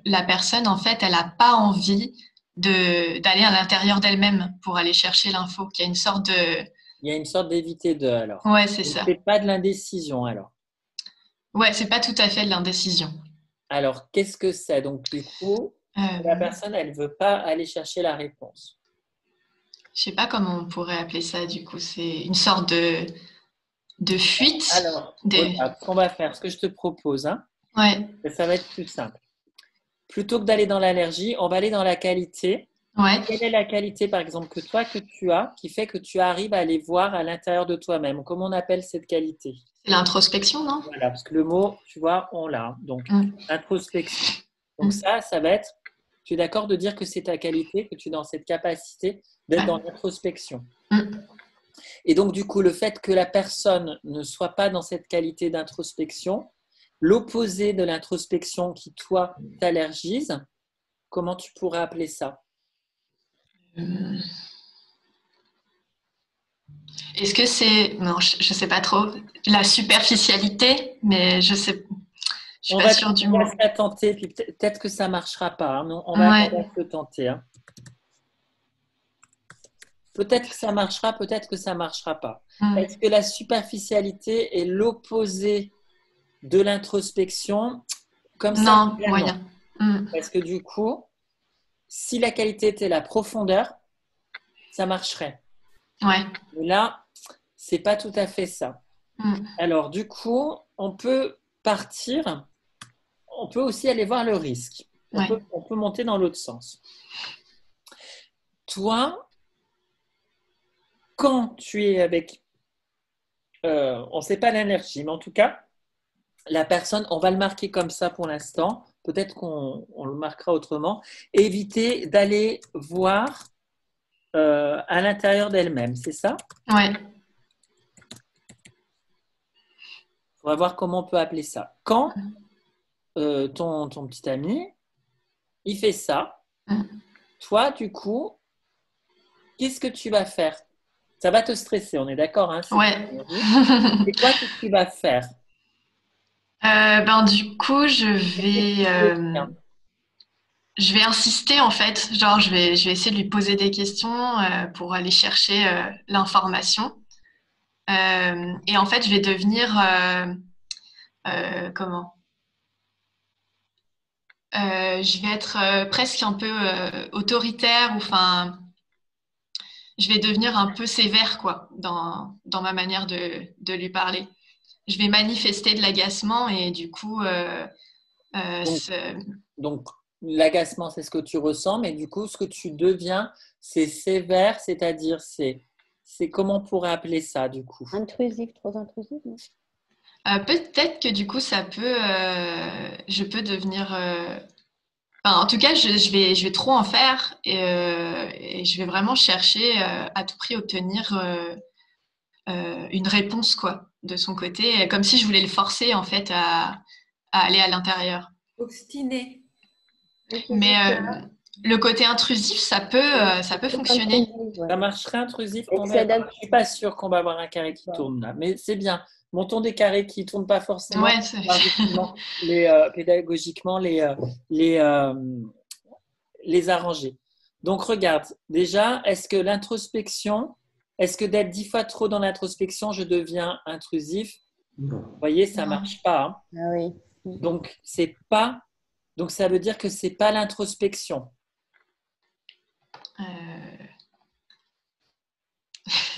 Speaker 5: la personne, en fait, elle n'a pas envie d'aller à l'intérieur d'elle-même pour aller chercher l'info, qu'il y a une sorte de…
Speaker 1: Il y a une sorte d'éviter de alors.
Speaker 5: Ouais, c'est ça.
Speaker 1: C'est pas de l'indécision alors.
Speaker 5: Ouais, c'est pas tout à fait de l'indécision.
Speaker 1: Alors, qu'est-ce que c'est? Donc, du coup, la personne, elle veut pas aller chercher la réponse.
Speaker 5: Je sais pas comment on pourrait appeler ça, du coup. C'est une sorte de fuite.
Speaker 1: Alors, regarde, ce qu'on va faire, ce que je te propose, hein,
Speaker 5: Ouais,
Speaker 1: ça va être plus simple. Plutôt que d'aller dans l'allergie, on va aller dans la qualité.
Speaker 5: ouais.
Speaker 1: Quelle est la qualité, par exemple, que tu as, qui fait que tu arrives à aller voir à l'intérieur de toi-même? Comment on appelle cette qualité?
Speaker 5: C'est l'introspection, non?
Speaker 1: Voilà, parce que le mot, tu vois, on l'a. Donc, introspection. Donc,
Speaker 5: Mm.
Speaker 1: ça va être, tu es d'accord de dire que c'est ta qualité, que tu es dans cette capacité d'être dans l'introspection.
Speaker 5: Mm.
Speaker 1: Et donc, du coup, le fait que la personne ne soit pas dans cette qualité d'introspection, l'opposé de l'introspection qui, toi, t'allergise, comment tu pourrais appeler ça?
Speaker 5: Est-ce que c'est… Non, je sais pas trop. La superficialité, mais je sais… Je suis pas sûre du
Speaker 1: On
Speaker 5: mot.
Speaker 1: va se la tenter, puis peut-être que ça ne marchera pas. Hein. On va se tenter. Hein. Peut-être que ça marchera, peut-être que ça ne marchera pas. Est-ce que la superficialité est l'opposé de l'introspection? Comme ça,
Speaker 5: non, moyen.
Speaker 1: Parce que du coup, si la qualité était la profondeur, ça marcherait.
Speaker 5: Ouais.
Speaker 1: Mais là, ce n'est pas tout à fait ça. Alors, du coup, on peut partir, on peut aussi aller voir le risque. On peut monter dans l'autre sens. Toi, quand tu es avec, on ne sait pas l'allergie, mais en tout cas, la personne, on va le marquer comme ça pour l'instant, peut-être qu'on le marquera autrement, éviter d'aller voir à l'intérieur d'elle-même, c'est ça?
Speaker 5: Ouais.
Speaker 1: On va voir comment on peut appeler ça. Quand ton petit ami, il fait ça, toi, du coup, qu'est-ce que tu vas faire? Ça va te stresser, on est d'accord, hein?
Speaker 5: Ouais.
Speaker 1: C'est quoi que tu vas faire?
Speaker 5: Du coup, je vais insister en fait. Genre, je vais essayer de lui poser des questions pour aller chercher l'information. Et en fait, je vais devenir comment? Je vais être presque un peu autoritaire, ou enfin, je vais devenir un peu sévère quoi, dans ma manière de lui parler. Je vais manifester de l'agacement et du coup,
Speaker 1: donc l'agacement, c'est ce que tu ressens, mais du coup, ce que tu deviens, c'est sévère, c'est-à-dire, c'est comment on pourrait appeler ça, du coup?
Speaker 3: Intrusif, trop intrusif, non?
Speaker 5: peut-être que du coup, je peux devenir… en tout cas, je vais trop en faire et je vais vraiment chercher à tout prix obtenir une réponse quoi, de son côté, comme si je voulais le forcer en fait à aller à l'intérieur.
Speaker 2: Obstiné.
Speaker 5: Mais le côté intrusif, ça peut fonctionner.
Speaker 1: Ça marcherait intrusif.
Speaker 3: Et
Speaker 1: Je
Speaker 3: que ça
Speaker 1: ne
Speaker 3: adapte.
Speaker 1: suis pas sûre qu'on va avoir un carré qui tourne là, mais c'est bien. Montons des carrés qui ne tournent pas forcément.
Speaker 5: Ouais,
Speaker 1: Pédagogiquement, les arranger. Donc, regarde, déjà, est-ce que l'introspection, est-ce que d'être 10 fois trop dans l'introspection, je deviens intrusif?
Speaker 4: Non.
Speaker 1: Vous voyez, ça ne marche pas. Hein.
Speaker 3: Ah oui.
Speaker 1: Donc, ça veut dire que ce n'est pas l'introspection.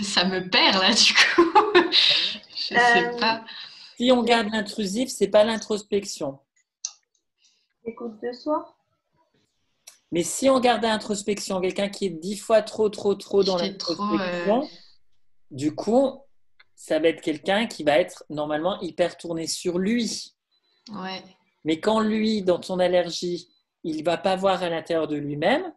Speaker 5: Ça me perd là du coup. Je sais pas.
Speaker 1: Si on garde l'intrusif, ce n'est pas l'introspection.
Speaker 2: Écoute de soi.
Speaker 1: Mais si on garde l'introspection, quelqu'un qui est 10 fois trop dans l'introspection, du coup, ça va être quelqu'un qui va être normalement hyper tourné sur lui.
Speaker 5: Ouais.
Speaker 1: Mais quand lui, dans ton allergie, il ne va pas voir à l'intérieur de lui-même,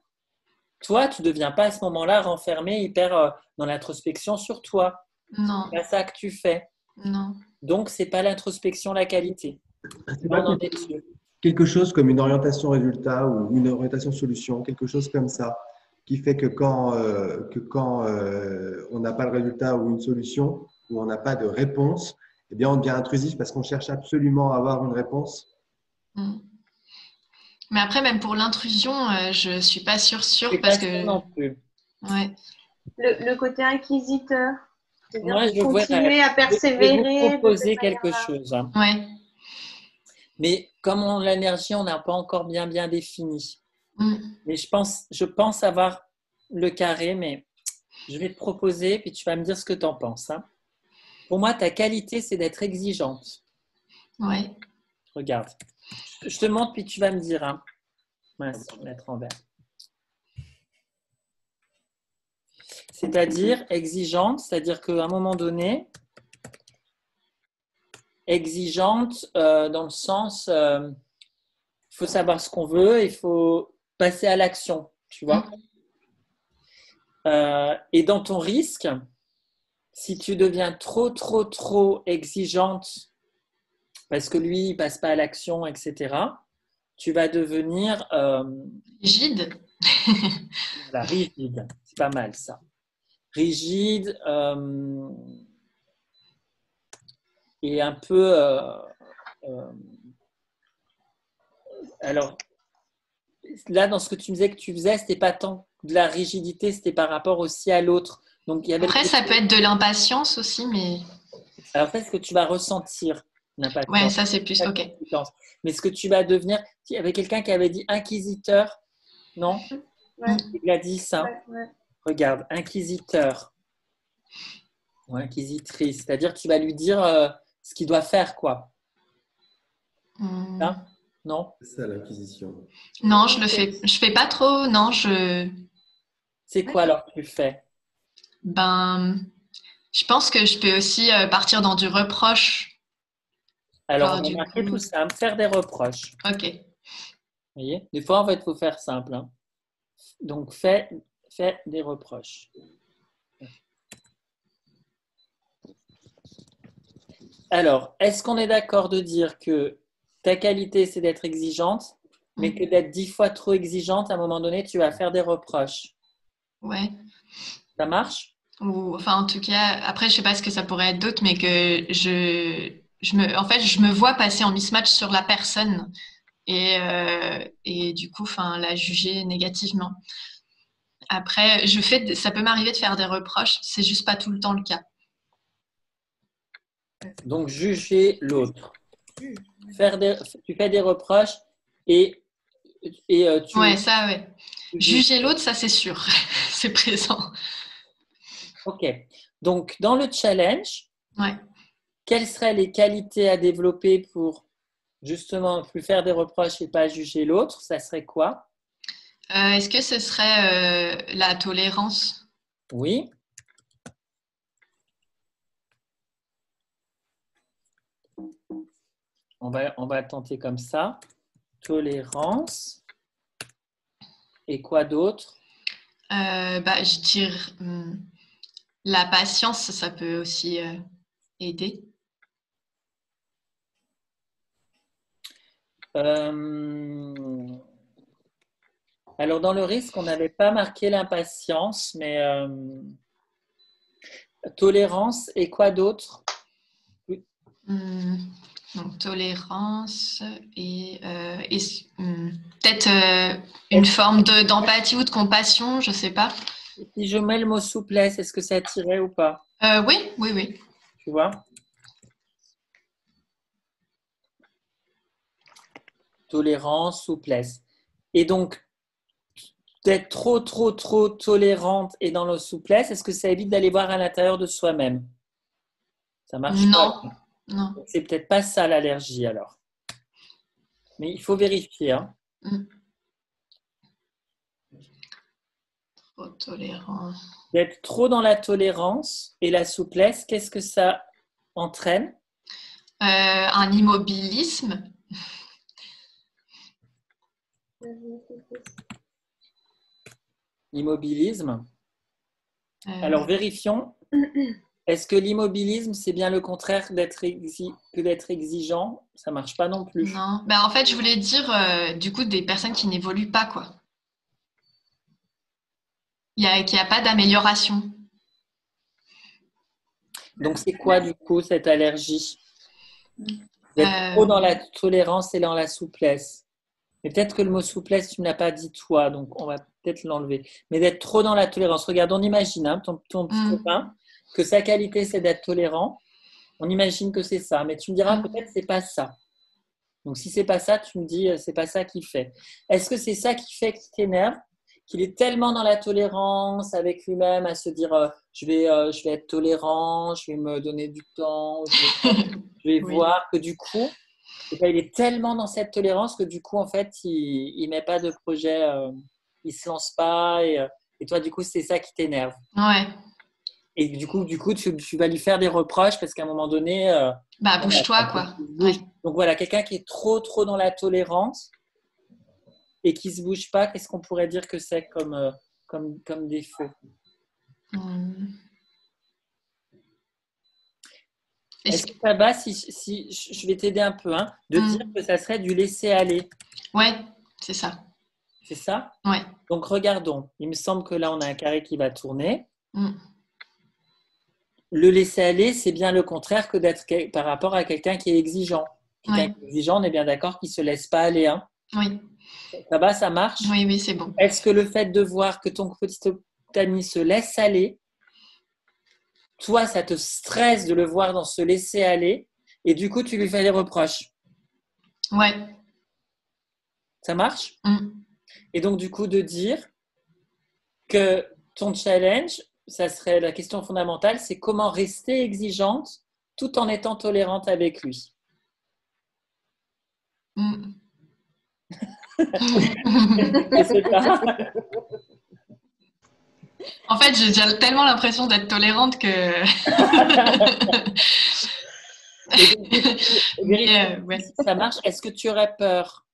Speaker 1: toi, tu ne deviens pas à ce moment-là renfermé hyper dans l'introspection sur toi.
Speaker 5: Non.
Speaker 1: C'est pas ça que tu fais.
Speaker 5: Non.
Speaker 1: Donc, ce n'est pas l'introspection la qualité.
Speaker 4: C'est pas quelque chose comme une orientation résultat ou une orientation solution, quelque chose comme ça, qui fait que quand on n'a pas le résultat ou une solution, ou on n'a pas de réponse, eh bien, on devient intrusif parce qu'on cherche absolument à avoir une réponse.
Speaker 5: Mais après, même pour l'intrusion, je suis pas sûre
Speaker 1: C'est
Speaker 5: parce
Speaker 1: pas sûr
Speaker 5: que
Speaker 1: non plus.
Speaker 5: ouais.
Speaker 6: Le côté inquisiteur, c'est-à-dire
Speaker 1: Moi,
Speaker 6: de continuer à
Speaker 1: je vais vous
Speaker 6: persévérer de
Speaker 1: proposer
Speaker 6: cette
Speaker 1: quelque
Speaker 6: manière-là.
Speaker 1: chose, hein.
Speaker 5: Ouais.
Speaker 1: Mais comme l'énergie, on n'a pas encore bien défini.
Speaker 5: Mm.
Speaker 1: Mais je pense avoir le carré, mais je vais te proposer, puis tu vas me dire ce que tu en penses, hein. Pour moi, ta qualité, c'est d'être exigeante.
Speaker 5: Ouais.
Speaker 1: Regarde. Je te montre, puis tu vas me dire, hein. Mince, je vais mettre en vert. C'est-à-dire exigeante, c'est-à-dire qu'à un moment donné, exigeante dans le sens, il faut savoir ce qu'on veut, il faut passer à l'action, tu vois. Et dans ton risque, si tu deviens trop exigeante, parce que lui, il passe pas à l'action, etc., tu vas devenir
Speaker 5: Rigide.
Speaker 1: voilà, rigide. C'est pas mal ça. Rigide et un peu... alors, là, dans ce que tu me disais que tu faisais, c'était pas tant de la rigidité, c'était par rapport aussi à l'autre. Donc, il y avait
Speaker 5: Après, ça peut être de l'impatience aussi, mais
Speaker 1: alors, c'est ce que tu vas ressentir,
Speaker 5: ouais,
Speaker 1: l'impatience.
Speaker 5: ça c'est plus ok.
Speaker 1: Mais ce que tu vas devenir, il y avait quelqu'un qui avait dit inquisiteur, non?
Speaker 6: Ouais,
Speaker 1: Il a dit ça.
Speaker 6: ouais.
Speaker 1: Regarde, inquisiteur ou inquisitrice, c'est-à-dire que tu vas lui dire ce qu'il doit faire, quoi.
Speaker 5: Mm.
Speaker 1: Hein? Non?
Speaker 4: C'est ça l'inquisition.
Speaker 5: Non, je fais pas trop. Non,
Speaker 1: C'est quoi alors que tu fais?
Speaker 5: ben, je pense que je peux aussi partir dans du reproche.
Speaker 1: Alors,
Speaker 5: Genre,
Speaker 1: on va
Speaker 5: du
Speaker 1: marquer
Speaker 5: coup,
Speaker 1: tout ça, faire des reproches.
Speaker 5: ok.
Speaker 1: Vous voyez? Des fois, en fait, il faut faire simple, hein. Donc, fais des reproches. Alors, est-ce qu'on est d'accord de dire que ta qualité, c'est d'être exigeante, mais que d'être 10 fois trop exigeante, à un moment donné, tu vas faire des reproches?
Speaker 5: Ouais.
Speaker 1: Ça marche?
Speaker 5: Ou, enfin, en tout cas, après, je sais pas ce que ça pourrait être d'autre, mais que en fait, je me vois passer en mismatch sur la personne et du coup, enfin, la juger négativement. Après, ça peut m'arriver de faire des reproches, c'est juste pas tout le temps le cas.
Speaker 1: Donc, juger l'autre. Tu fais des reproches et
Speaker 5: Ouais, ça, ouais.
Speaker 1: tu juges.
Speaker 5: Juger l'autre, ça, c'est sûr. C'est présent.
Speaker 1: OK. Donc, dans le challenge,
Speaker 5: Ouais.
Speaker 1: quelles seraient les qualités à développer pour justement plus faire des reproches et pas juger l'autre? Ça serait quoi?
Speaker 5: Est-ce que ce serait la tolérance?
Speaker 1: Oui. On va tenter comme ça. Tolérance. Et quoi d'autre?
Speaker 5: Je dirais la patience, ça peut aussi aider.
Speaker 1: Alors, dans le risque, on n'avait pas marqué l'impatience, mais tolérance et quoi d'autre?
Speaker 5: Donc, tolérance et peut-être une forme d'empathie ou de compassion, je sais pas.
Speaker 1: Si je mets le mot souplesse, est-ce que ça tirait ou pas?
Speaker 5: Oui.
Speaker 1: Tu vois? Tolérance, souplesse. Et donc, d'être trop tolérante et dans la souplesse, est-ce que ça évite d'aller voir à l'intérieur de soi-même? Ça marche pas.
Speaker 5: Non.
Speaker 1: C'est peut-être pas ça l'allergie alors. Mais il faut vérifier, hein.
Speaker 5: Trop tolérant.
Speaker 1: D'être trop dans la tolérance et la souplesse, qu'est-ce que ça entraîne?
Speaker 5: Un immobilisme.
Speaker 1: Immobilisme. Alors vérifions. Est-ce que l'immobilisme, c'est bien le contraire que d'être exigeant? Ça marche pas non plus.
Speaker 5: Non. En fait, je voulais dire du coup des personnes qui n'évoluent pas, quoi. Qu'il n'y a pas d'amélioration.
Speaker 1: Donc, c'est quoi du coup cette allergie? D'être trop dans la tolérance et dans la souplesse. Mais peut-être que le mot souplesse, tu ne l'as pas dit toi, donc on va peut-être l'enlever. Mais d'être trop dans la tolérance. Regarde, on imagine, hein, ton petit copain, que sa qualité, c'est d'être tolérant. On imagine que c'est ça, mais tu me diras peut-être que c'est pas ça. Donc si c'est pas ça, tu me dis c'est pas ça qu'il fait. Est-ce que c'est ça qui fait qu'il t'énerve, qu'il est tellement dans la tolérance avec lui-même à se dire je vais être tolérant, je vais me donner du temps, je vais
Speaker 5: Oui.
Speaker 1: voir que du coup, eh ben, il est tellement dans cette tolérance que du coup en fait il met pas de projet, il se lance pas et toi du coup c'est ça qui t'énerve.
Speaker 5: Ouais.
Speaker 1: Et du coup tu vas lui faire des reproches parce qu'à un moment donné
Speaker 5: Bah, bouge-toi, quoi. Ouais.
Speaker 1: donc voilà, quelqu'un qui est trop dans la tolérance et qui se bouge pas, qu'est-ce qu'on pourrait dire que c'est comme défaut? Est-ce que ça va si je vais t'aider un peu, hein, de dire que ça serait du laisser aller?
Speaker 5: Ouais, c'est ça.
Speaker 1: C'est ça?
Speaker 5: Ouais.
Speaker 1: Donc regardons, il me semble que là on a un carré qui va tourner. Le laisser aller, c'est bien le contraire que d'être par rapport à quelqu'un qui est exigeant. Quelqu'un qui est exigeant, on est bien d'accord qu'il ne se laisse pas aller. Hein.
Speaker 5: Oui.
Speaker 1: Ça va, ça marche?
Speaker 5: Oui, c'est bon.
Speaker 1: Est-ce que le fait de voir que ton petit ami se laisse aller, toi, ça te stresse de le voir dans ce laisser aller et du coup, tu lui fais des reproches?
Speaker 5: Ouais.
Speaker 1: Ça marche? Et donc, du coup, de dire que ton challenge, ça serait la question fondamentale, c'est comment rester exigeante tout en étant tolérante avec lui. C'est ça.
Speaker 5: En fait, j'ai déjà tellement l'impression d'être tolérante que…
Speaker 1: Ouais. Si ça marche, est-ce que tu aurais peur?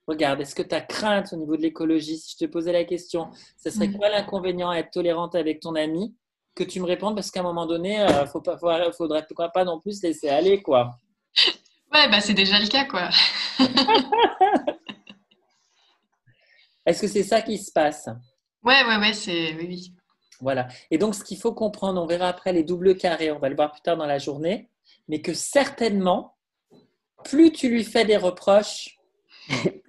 Speaker 1: Regarde, est-ce que tu as crainte au niveau de l'écologie? Si je te posais la question, ce serait quoi l'inconvénient à être tolérante avec ton ami? Que tu me répondes parce qu'à un moment donné, faudrait pas non plus laisser aller, quoi.
Speaker 5: Ouais, bah c'est déjà le cas, quoi.
Speaker 1: Est-ce que c'est ça qui se passe?
Speaker 5: Ouais, c'est… Oui.
Speaker 1: Voilà. Et donc, ce qu'il faut comprendre, on verra après les doubles carrés, on va le voir plus tard dans la journée, mais que certainement, plus tu lui fais des reproches,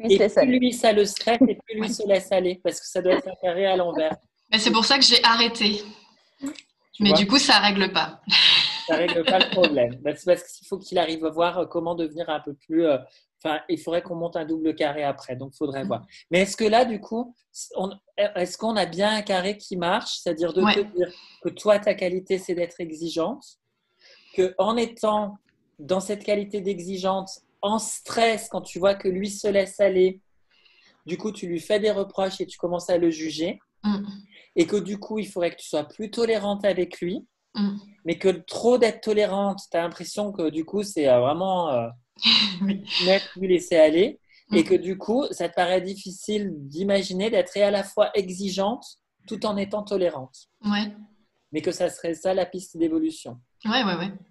Speaker 1: et plus lui ça le stresse et plus lui se laisse aller parce que ça doit être un carré à l'envers.
Speaker 5: Mais c'est pour ça que j'ai arrêté. Mais du coup, ça règle pas.
Speaker 1: Ça règle pas le problème. C'est parce qu'il faut qu'il arrive à voir comment devenir un peu plus. Il faudrait qu'on monte un double carré après, donc il faudrait voir. Mais est-ce que là, du coup, est-ce qu'on a bien un carré qui marche? C'est-à-dire de te dire que toi, ta qualité, c'est d'être exigeante, qu'en étant dans cette qualité d'exigente, en stress, quand tu vois que lui se laisse aller, du coup, tu lui fais des reproches et tu commences à le juger. Et que du coup, il faudrait que tu sois plus tolérante avec lui. Mais que trop d'être tolérante, tu as l'impression que du coup, c'est vraiment lui laisser aller. Et que du coup, ça te paraît difficile d'imaginer d'être à la fois exigeante tout en étant tolérante.
Speaker 5: Ouais.
Speaker 1: Mais que ça serait ça la piste d'évolution.
Speaker 5: Ouais.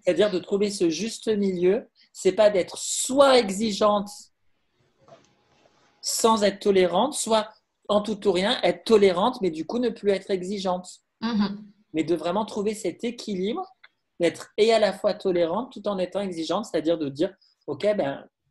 Speaker 1: C'est-à-dire de trouver ce juste milieu. C'est pas d'être soit exigeante sans être tolérante, soit en tout ou rien être tolérante, mais du coup ne plus être exigeante. Mais de vraiment trouver cet équilibre, d'être et à la fois tolérante tout en étant exigeante, c'est-à-dire de dire, ok,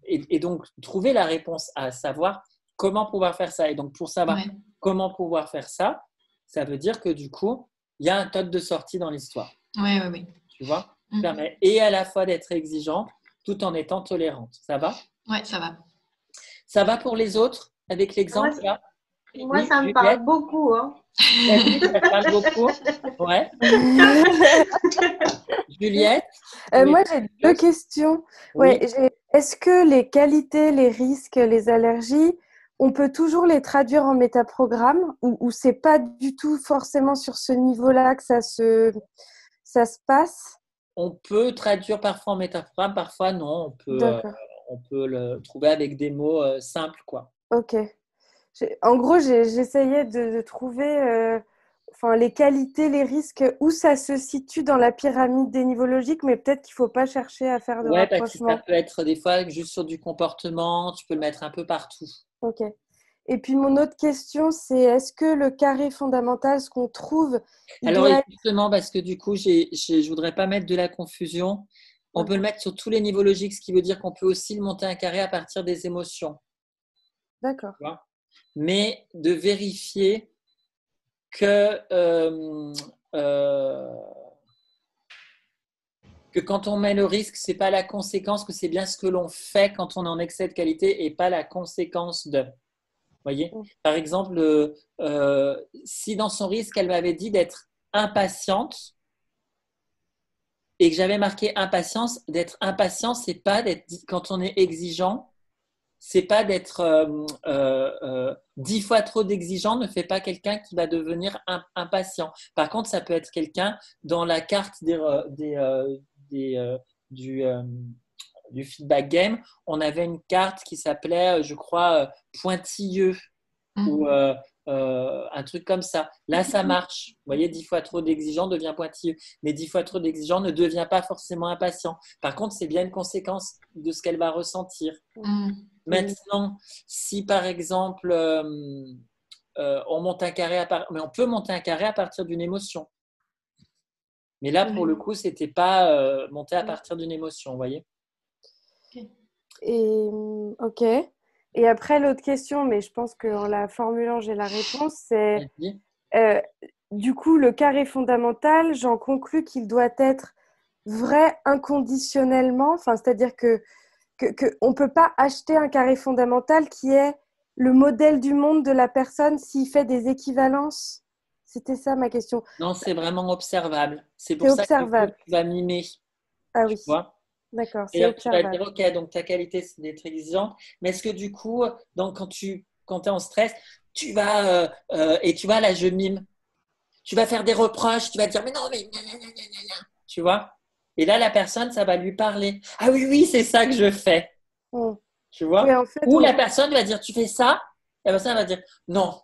Speaker 1: et donc trouver la réponse à savoir comment pouvoir faire ça. Et donc pour savoir comment pouvoir faire ça, ça veut dire que du coup, il y a un code de sortie dans l'histoire.
Speaker 5: Oui.
Speaker 1: Tu vois, qui permet et à la fois d'être exigeante tout en étant tolérante. Ça va?
Speaker 5: Ouais, ça va.
Speaker 1: Ça va pour les autres avec l'exemple là?
Speaker 6: Moi, ça me parle beaucoup. Hein.
Speaker 1: Ça parle beaucoup. Ouais. Juliette?
Speaker 2: Moi, j'ai deux questions.
Speaker 1: Oui.
Speaker 2: Est-ce que les qualités, les risques, les allergies, on peut toujours les traduire en métaprogramme ou c'est pas du tout forcément sur ce niveau-là que ça se passe?
Speaker 1: On peut traduire parfois en métaprogramme, parfois non. On peut le trouver avec des mots simples, quoi.
Speaker 2: Ok. En gros, j'essayais de trouver les qualités, les risques, où ça se situe dans la pyramide dénivologique, mais peut-être qu'il ne faut pas chercher à faire de rapprochement.
Speaker 1: Parce que ça peut être des fois juste sur du comportement, tu peux le mettre un peu partout.
Speaker 2: Ok. Et puis, mon autre question, c'est est-ce que le carré fondamental, ce qu'on trouve…
Speaker 1: Alors, justement, parce que du coup, je ne voudrais pas mettre de la confusion. On peut le mettre sur tous les niveaux logiques, ce qui veut dire qu'on peut aussi le monter un carré à partir des émotions.
Speaker 2: D'accord.
Speaker 1: Tu vois. Mais de vérifier que quand on met le risque, c'est pas la conséquence, que c'est bien ce que l'on fait quand on est en excès de qualité et pas la conséquence de. Voyez. Par exemple, si dans son risque, elle m'avait dit d'être impatiente et que j'avais marqué impatience, d'être impatient, c'est pas d'être, quand on est exigeant, c'est pas d'être 10 fois trop d'exigeant ne fait pas quelqu'un qui va devenir impatient. Par contre, ça peut être quelqu'un dans la carte du feedback game, on avait une carte qui s'appelait, je crois, pointilleux ou un truc comme ça. Là, ça marche. Vous voyez, 10 fois trop d'exigeant devient pointilleux. Mais 10 fois trop d'exigeant ne devient pas forcément impatient. Par contre, c'est bien une conséquence de ce qu'elle va ressentir. Maintenant, si par exemple, on monte un carré, mais on peut monter un carré à partir d'une émotion. Mais là, pour le coup, c'était pas monté à partir d'une émotion, vous voyez.
Speaker 2: Et, ok. Et après, l'autre question, mais je pense qu'en la formulant, j'ai la réponse, c'est du coup, le carré fondamental, j'en conclus qu'il doit être vrai inconditionnellement, enfin, c'est-à-dire que on ne peut pas acheter un carré fondamental qui est le modèle du monde de la personne s'il fait des équivalences. C'était ça ma question.
Speaker 1: Non, c'est vraiment observable. C'est pour ça que tu vas mimer.
Speaker 2: Ah oui.
Speaker 1: Tu vois.
Speaker 2: D'accord, c'est
Speaker 1: D'ailleurs, tu vas
Speaker 2: observable.
Speaker 1: dire, ok, donc ta qualité, c'est d'être exigeante. Mais est-ce que du coup, donc, quand tu es en stress, tu vas, et tu vois, là, je mime. Tu vas faire des reproches, tu vas dire, mais non, mais tu vois. Et là, la personne, ça va lui parler. Ah oui, oui, c'est ça que je fais. Tu vois.
Speaker 2: Oui, en fait,
Speaker 1: ou la personne va dire, tu fais ça. Et la personne va dire, non,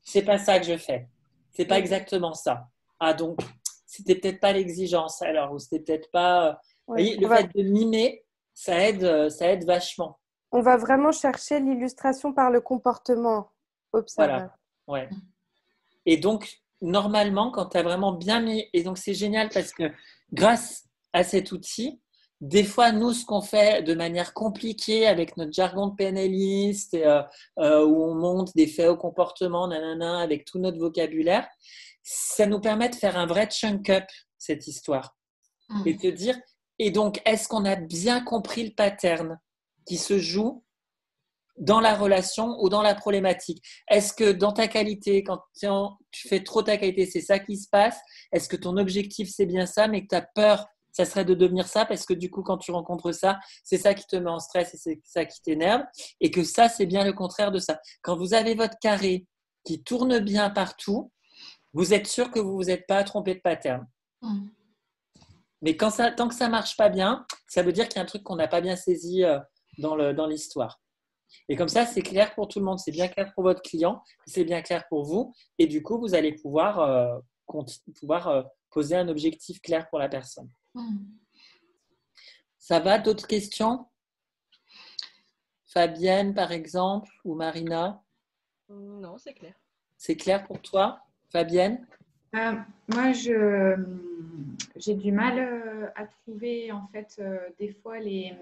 Speaker 1: c'est pas ça que je fais. C'est pas exactement ça. Ah, donc, c'était peut-être pas l'exigence alors, ou c'était peut-être pas. Vous voyez, le fait de mimer, ça aide vachement.
Speaker 2: On va vraiment chercher l'illustration par le comportement observable.
Speaker 1: Voilà. Ouais. Et donc, normalement, quand tu as vraiment bien mis, et donc c'est génial parce que grâce à cet outil, des fois, nous, ce qu'on fait de manière compliquée avec notre jargon de PNListe, où on monte des faits au comportement, nanana, avec tout notre vocabulaire, ça nous permet de faire un vrai chunk-up, cette histoire. Et te dire, et donc, est-ce qu'on a bien compris le pattern qui se joue dans la relation ou dans la problématique? Est-ce que dans ta qualité, quand tu fais trop ta qualité, c'est ça qui se passe? Est-ce que ton objectif, c'est bien ça, mais que tu as peur, ça serait de devenir ça, parce que du coup, quand tu rencontres ça, c'est ça qui te met en stress et c'est ça qui t'énerve, et que ça, c'est bien le contraire de ça. Quand vous avez votre carré qui tourne bien partout, vous êtes sûr que vous ne vous êtes pas trompé de pattern. Mais tant que ça ne marche pas bien, ça veut dire qu'il y a un truc qu'on n'a pas bien saisi dans l'histoire. Et comme ça, c'est clair pour tout le monde. C'est bien clair pour votre client, c'est bien clair pour vous. Et du coup, vous allez pouvoir poser un objectif clair pour la personne. Ça va? D'autres questions? Fabienne, par exemple, ou Marina?
Speaker 7: Non, c'est clair.
Speaker 1: C'est clair pour toi, Fabienne?
Speaker 8: Moi, j'ai du mal à trouver, en fait, des fois les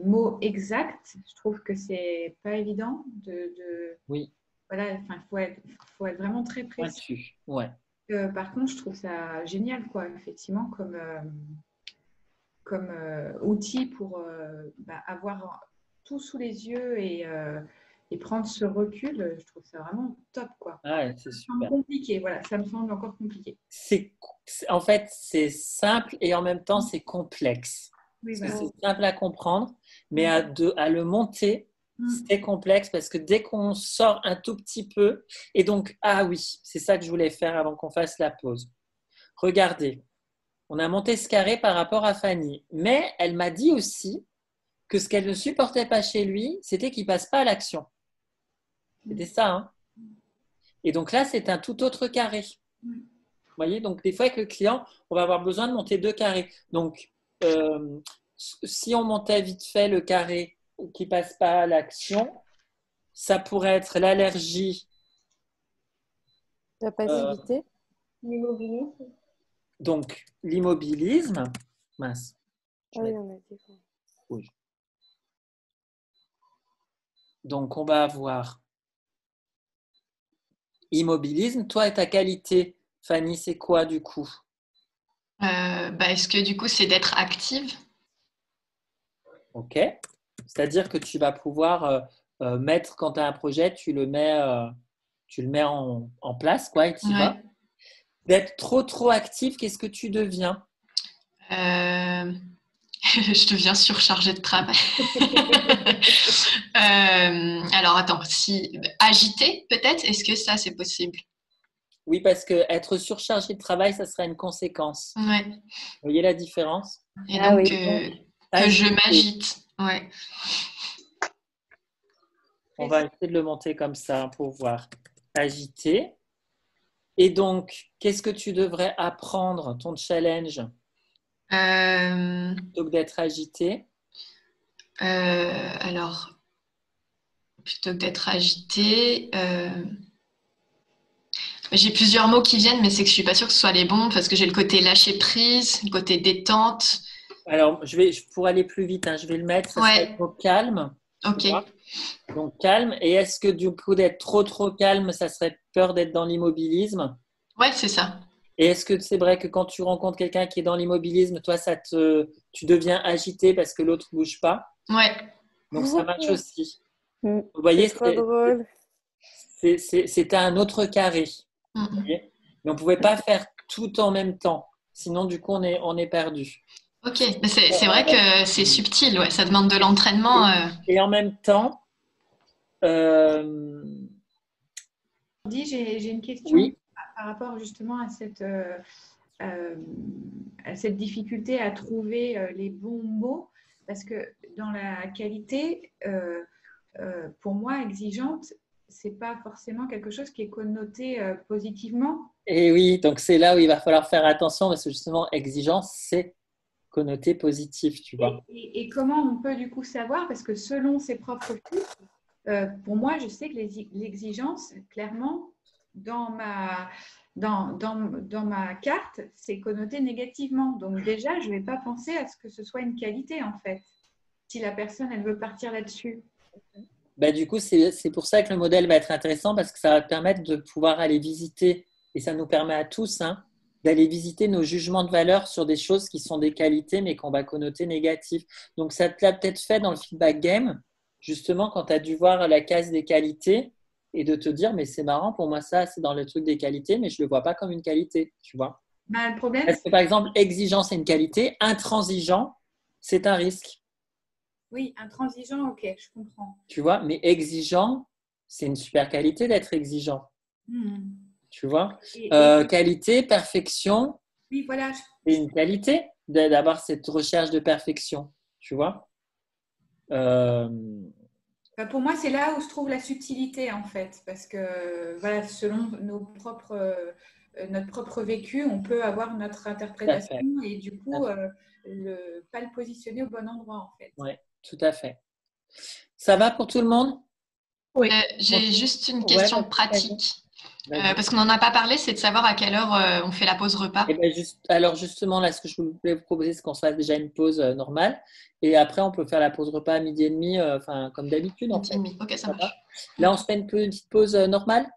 Speaker 8: mots exacts. Je trouve que c'est pas évident
Speaker 1: Oui.
Speaker 8: Voilà, enfin, faut être vraiment très précis.
Speaker 1: Ouais.
Speaker 8: Par contre, je trouve ça génial, quoi, effectivement, comme outil pour avoir tout sous les yeux et prendre ce recul. Je trouve ça vraiment top, quoi.
Speaker 1: Ah, c'est super.
Speaker 8: Compliqué, voilà, ça me semble encore compliqué.
Speaker 1: En fait, c'est simple et en même temps, c'est complexe.
Speaker 8: Oui,
Speaker 1: C'est simple à comprendre, mais à le monter, c'est complexe parce que dès qu'on sort un tout petit peu, et donc, ah oui, c'est ça que je voulais faire avant qu'on fasse la pause. Regardez, on a monté ce carré par rapport à Fanny, mais elle m'a dit aussi que ce qu'elle ne supportait pas chez lui, c'était qu'il ne passe pas à l'action. C'était ça, hein. Et donc là, c'est un tout autre carré. Vous voyez, donc des fois avec le client, on va avoir besoin de monter 2 carrés. Donc, si on montait vite fait le carré qui ne passe pas à l'action, ça pourrait être l'allergie.
Speaker 2: La passivité.
Speaker 6: L'immobilisme.
Speaker 1: Donc, l'immobilisme. Mince.
Speaker 2: Ah oui, on a dit.
Speaker 1: Oui. Donc, on va avoir immobilisme. Toi et ta qualité, Fanny, c'est quoi du coup?
Speaker 5: Est-ce que du coup, c'est d'être active?
Speaker 1: Ok. C'est-à-dire que tu vas pouvoir mettre, quand tu as un projet, tu le mets en place, quoi, et tu y vas.
Speaker 5: Ouais.
Speaker 1: D'être trop actif, qu'est-ce que tu deviens?
Speaker 5: Je deviens surchargée de travail. Alors, attends, si agiter, peut-être, est-ce que ça, c'est possible?
Speaker 1: Oui, parce que être surchargé de travail, ça serait une conséquence.
Speaker 5: Ouais.
Speaker 1: Vous voyez la différence?
Speaker 5: Et
Speaker 3: Ah
Speaker 5: donc,
Speaker 3: oui.
Speaker 5: que je m'agite. Ouais.
Speaker 1: On va essayer de le monter comme ça pour voir. Agité. Et donc, qu'est-ce que tu devrais apprendre, ton challenge, plutôt que d'être agité?
Speaker 5: Alors, plutôt que d'être agité, j'ai plusieurs mots qui viennent, mais c'est que je suis pas sûre que ce soit les bons parce que j'ai le côté lâcher prise, le côté détente.
Speaker 1: Alors, pour aller plus vite, hein, je vais le mettre, ça serait
Speaker 5: Ouais.
Speaker 1: au calme.
Speaker 5: Ok.
Speaker 1: Donc, calme. Et est-ce que du coup, d'être trop calme, ça serait peur d'être dans l'immobilisme?
Speaker 5: Ouais, c'est ça.
Speaker 1: Et est-ce que c'est vrai que quand tu rencontres quelqu'un qui est dans l'immobilisme, toi, tu deviens agité parce que l'autre ne bouge pas?
Speaker 5: Ouais.
Speaker 1: Donc, ça marche aussi.
Speaker 3: Mm.
Speaker 1: Vous voyez,
Speaker 2: C'est trop drôle.
Speaker 1: c'était un autre carré. Vous
Speaker 5: Mm.
Speaker 1: voyez. Mais on ne pouvait pas faire tout en même temps. Sinon, du coup, on est perdu.
Speaker 5: Ok. Mais c'est vrai que c'est subtil. Ouais. Ça demande de l'entraînement.
Speaker 1: Et en même temps,
Speaker 8: J'ai une question
Speaker 1: oui.
Speaker 8: par rapport justement à cette difficulté à trouver les bons mots, parce que dans la qualité, pour moi, exigeante, c'est pas forcément quelque chose qui est connoté positivement.
Speaker 1: Et oui, donc c'est là où il va falloir faire attention parce que justement, exigence, c'est connoté positif, tu vois.
Speaker 8: Et comment on peut du coup savoir, parce que selon ses propres filtres, pour moi, je sais que l'exigence, clairement, dans ma carte, c'est connoté négativement. Donc déjà, je ne vais pas penser à ce que ce soit une qualité, en fait, si la personne, elle veut partir là-dessus.
Speaker 1: Bah, du coup, c'est pour ça que le modèle va être intéressant parce que ça va te permettre de pouvoir aller visiter, et ça nous permet à tous, hein, d'aller visiter nos jugements de valeur sur des choses qui sont des qualités mais qu'on va connoter négatives. Donc, ça te l'a peut-être fait dans le feedback game, justement, quand tu as dû voir la case des qualités et de te dire, mais c'est marrant, pour moi, ça, c'est dans le truc des qualités, mais je ne le vois pas comme une qualité, tu vois.
Speaker 8: Bah, le problème,
Speaker 1: Parce que, par exemple, exigeant, c'est une qualité, intransigeant, c'est un risque.
Speaker 8: oui, intransigeant, ok, je comprends.
Speaker 1: Tu vois, mais exigeant, c'est une super qualité d'être exigeant. Tu vois, qualité, perfection,
Speaker 8: oui, voilà.
Speaker 1: c'est une qualité d'avoir cette recherche de perfection. Tu vois.
Speaker 8: Bah, pour moi, c'est là où se trouve la subtilité, en fait, parce que voilà, selon notre propre vécu, on peut avoir notre interprétation et du coup, pas le positionner au bon endroit, en fait.
Speaker 1: Oui, tout à fait. Ça va pour tout le monde?
Speaker 5: Oui. J'ai juste une question pratique. Parce qu'on n'en a pas parlé, c'est de savoir à quelle heure on fait la pause repas.
Speaker 1: Et ben alors justement, là, ce que je voulais vous proposer, c'est qu'on se fasse déjà une pause normale. Et après, on peut faire la pause repas à 12h30, comme d'habitude. En fait.
Speaker 5: Ok, ça marche.
Speaker 1: Là, on se fait une petite pause normale?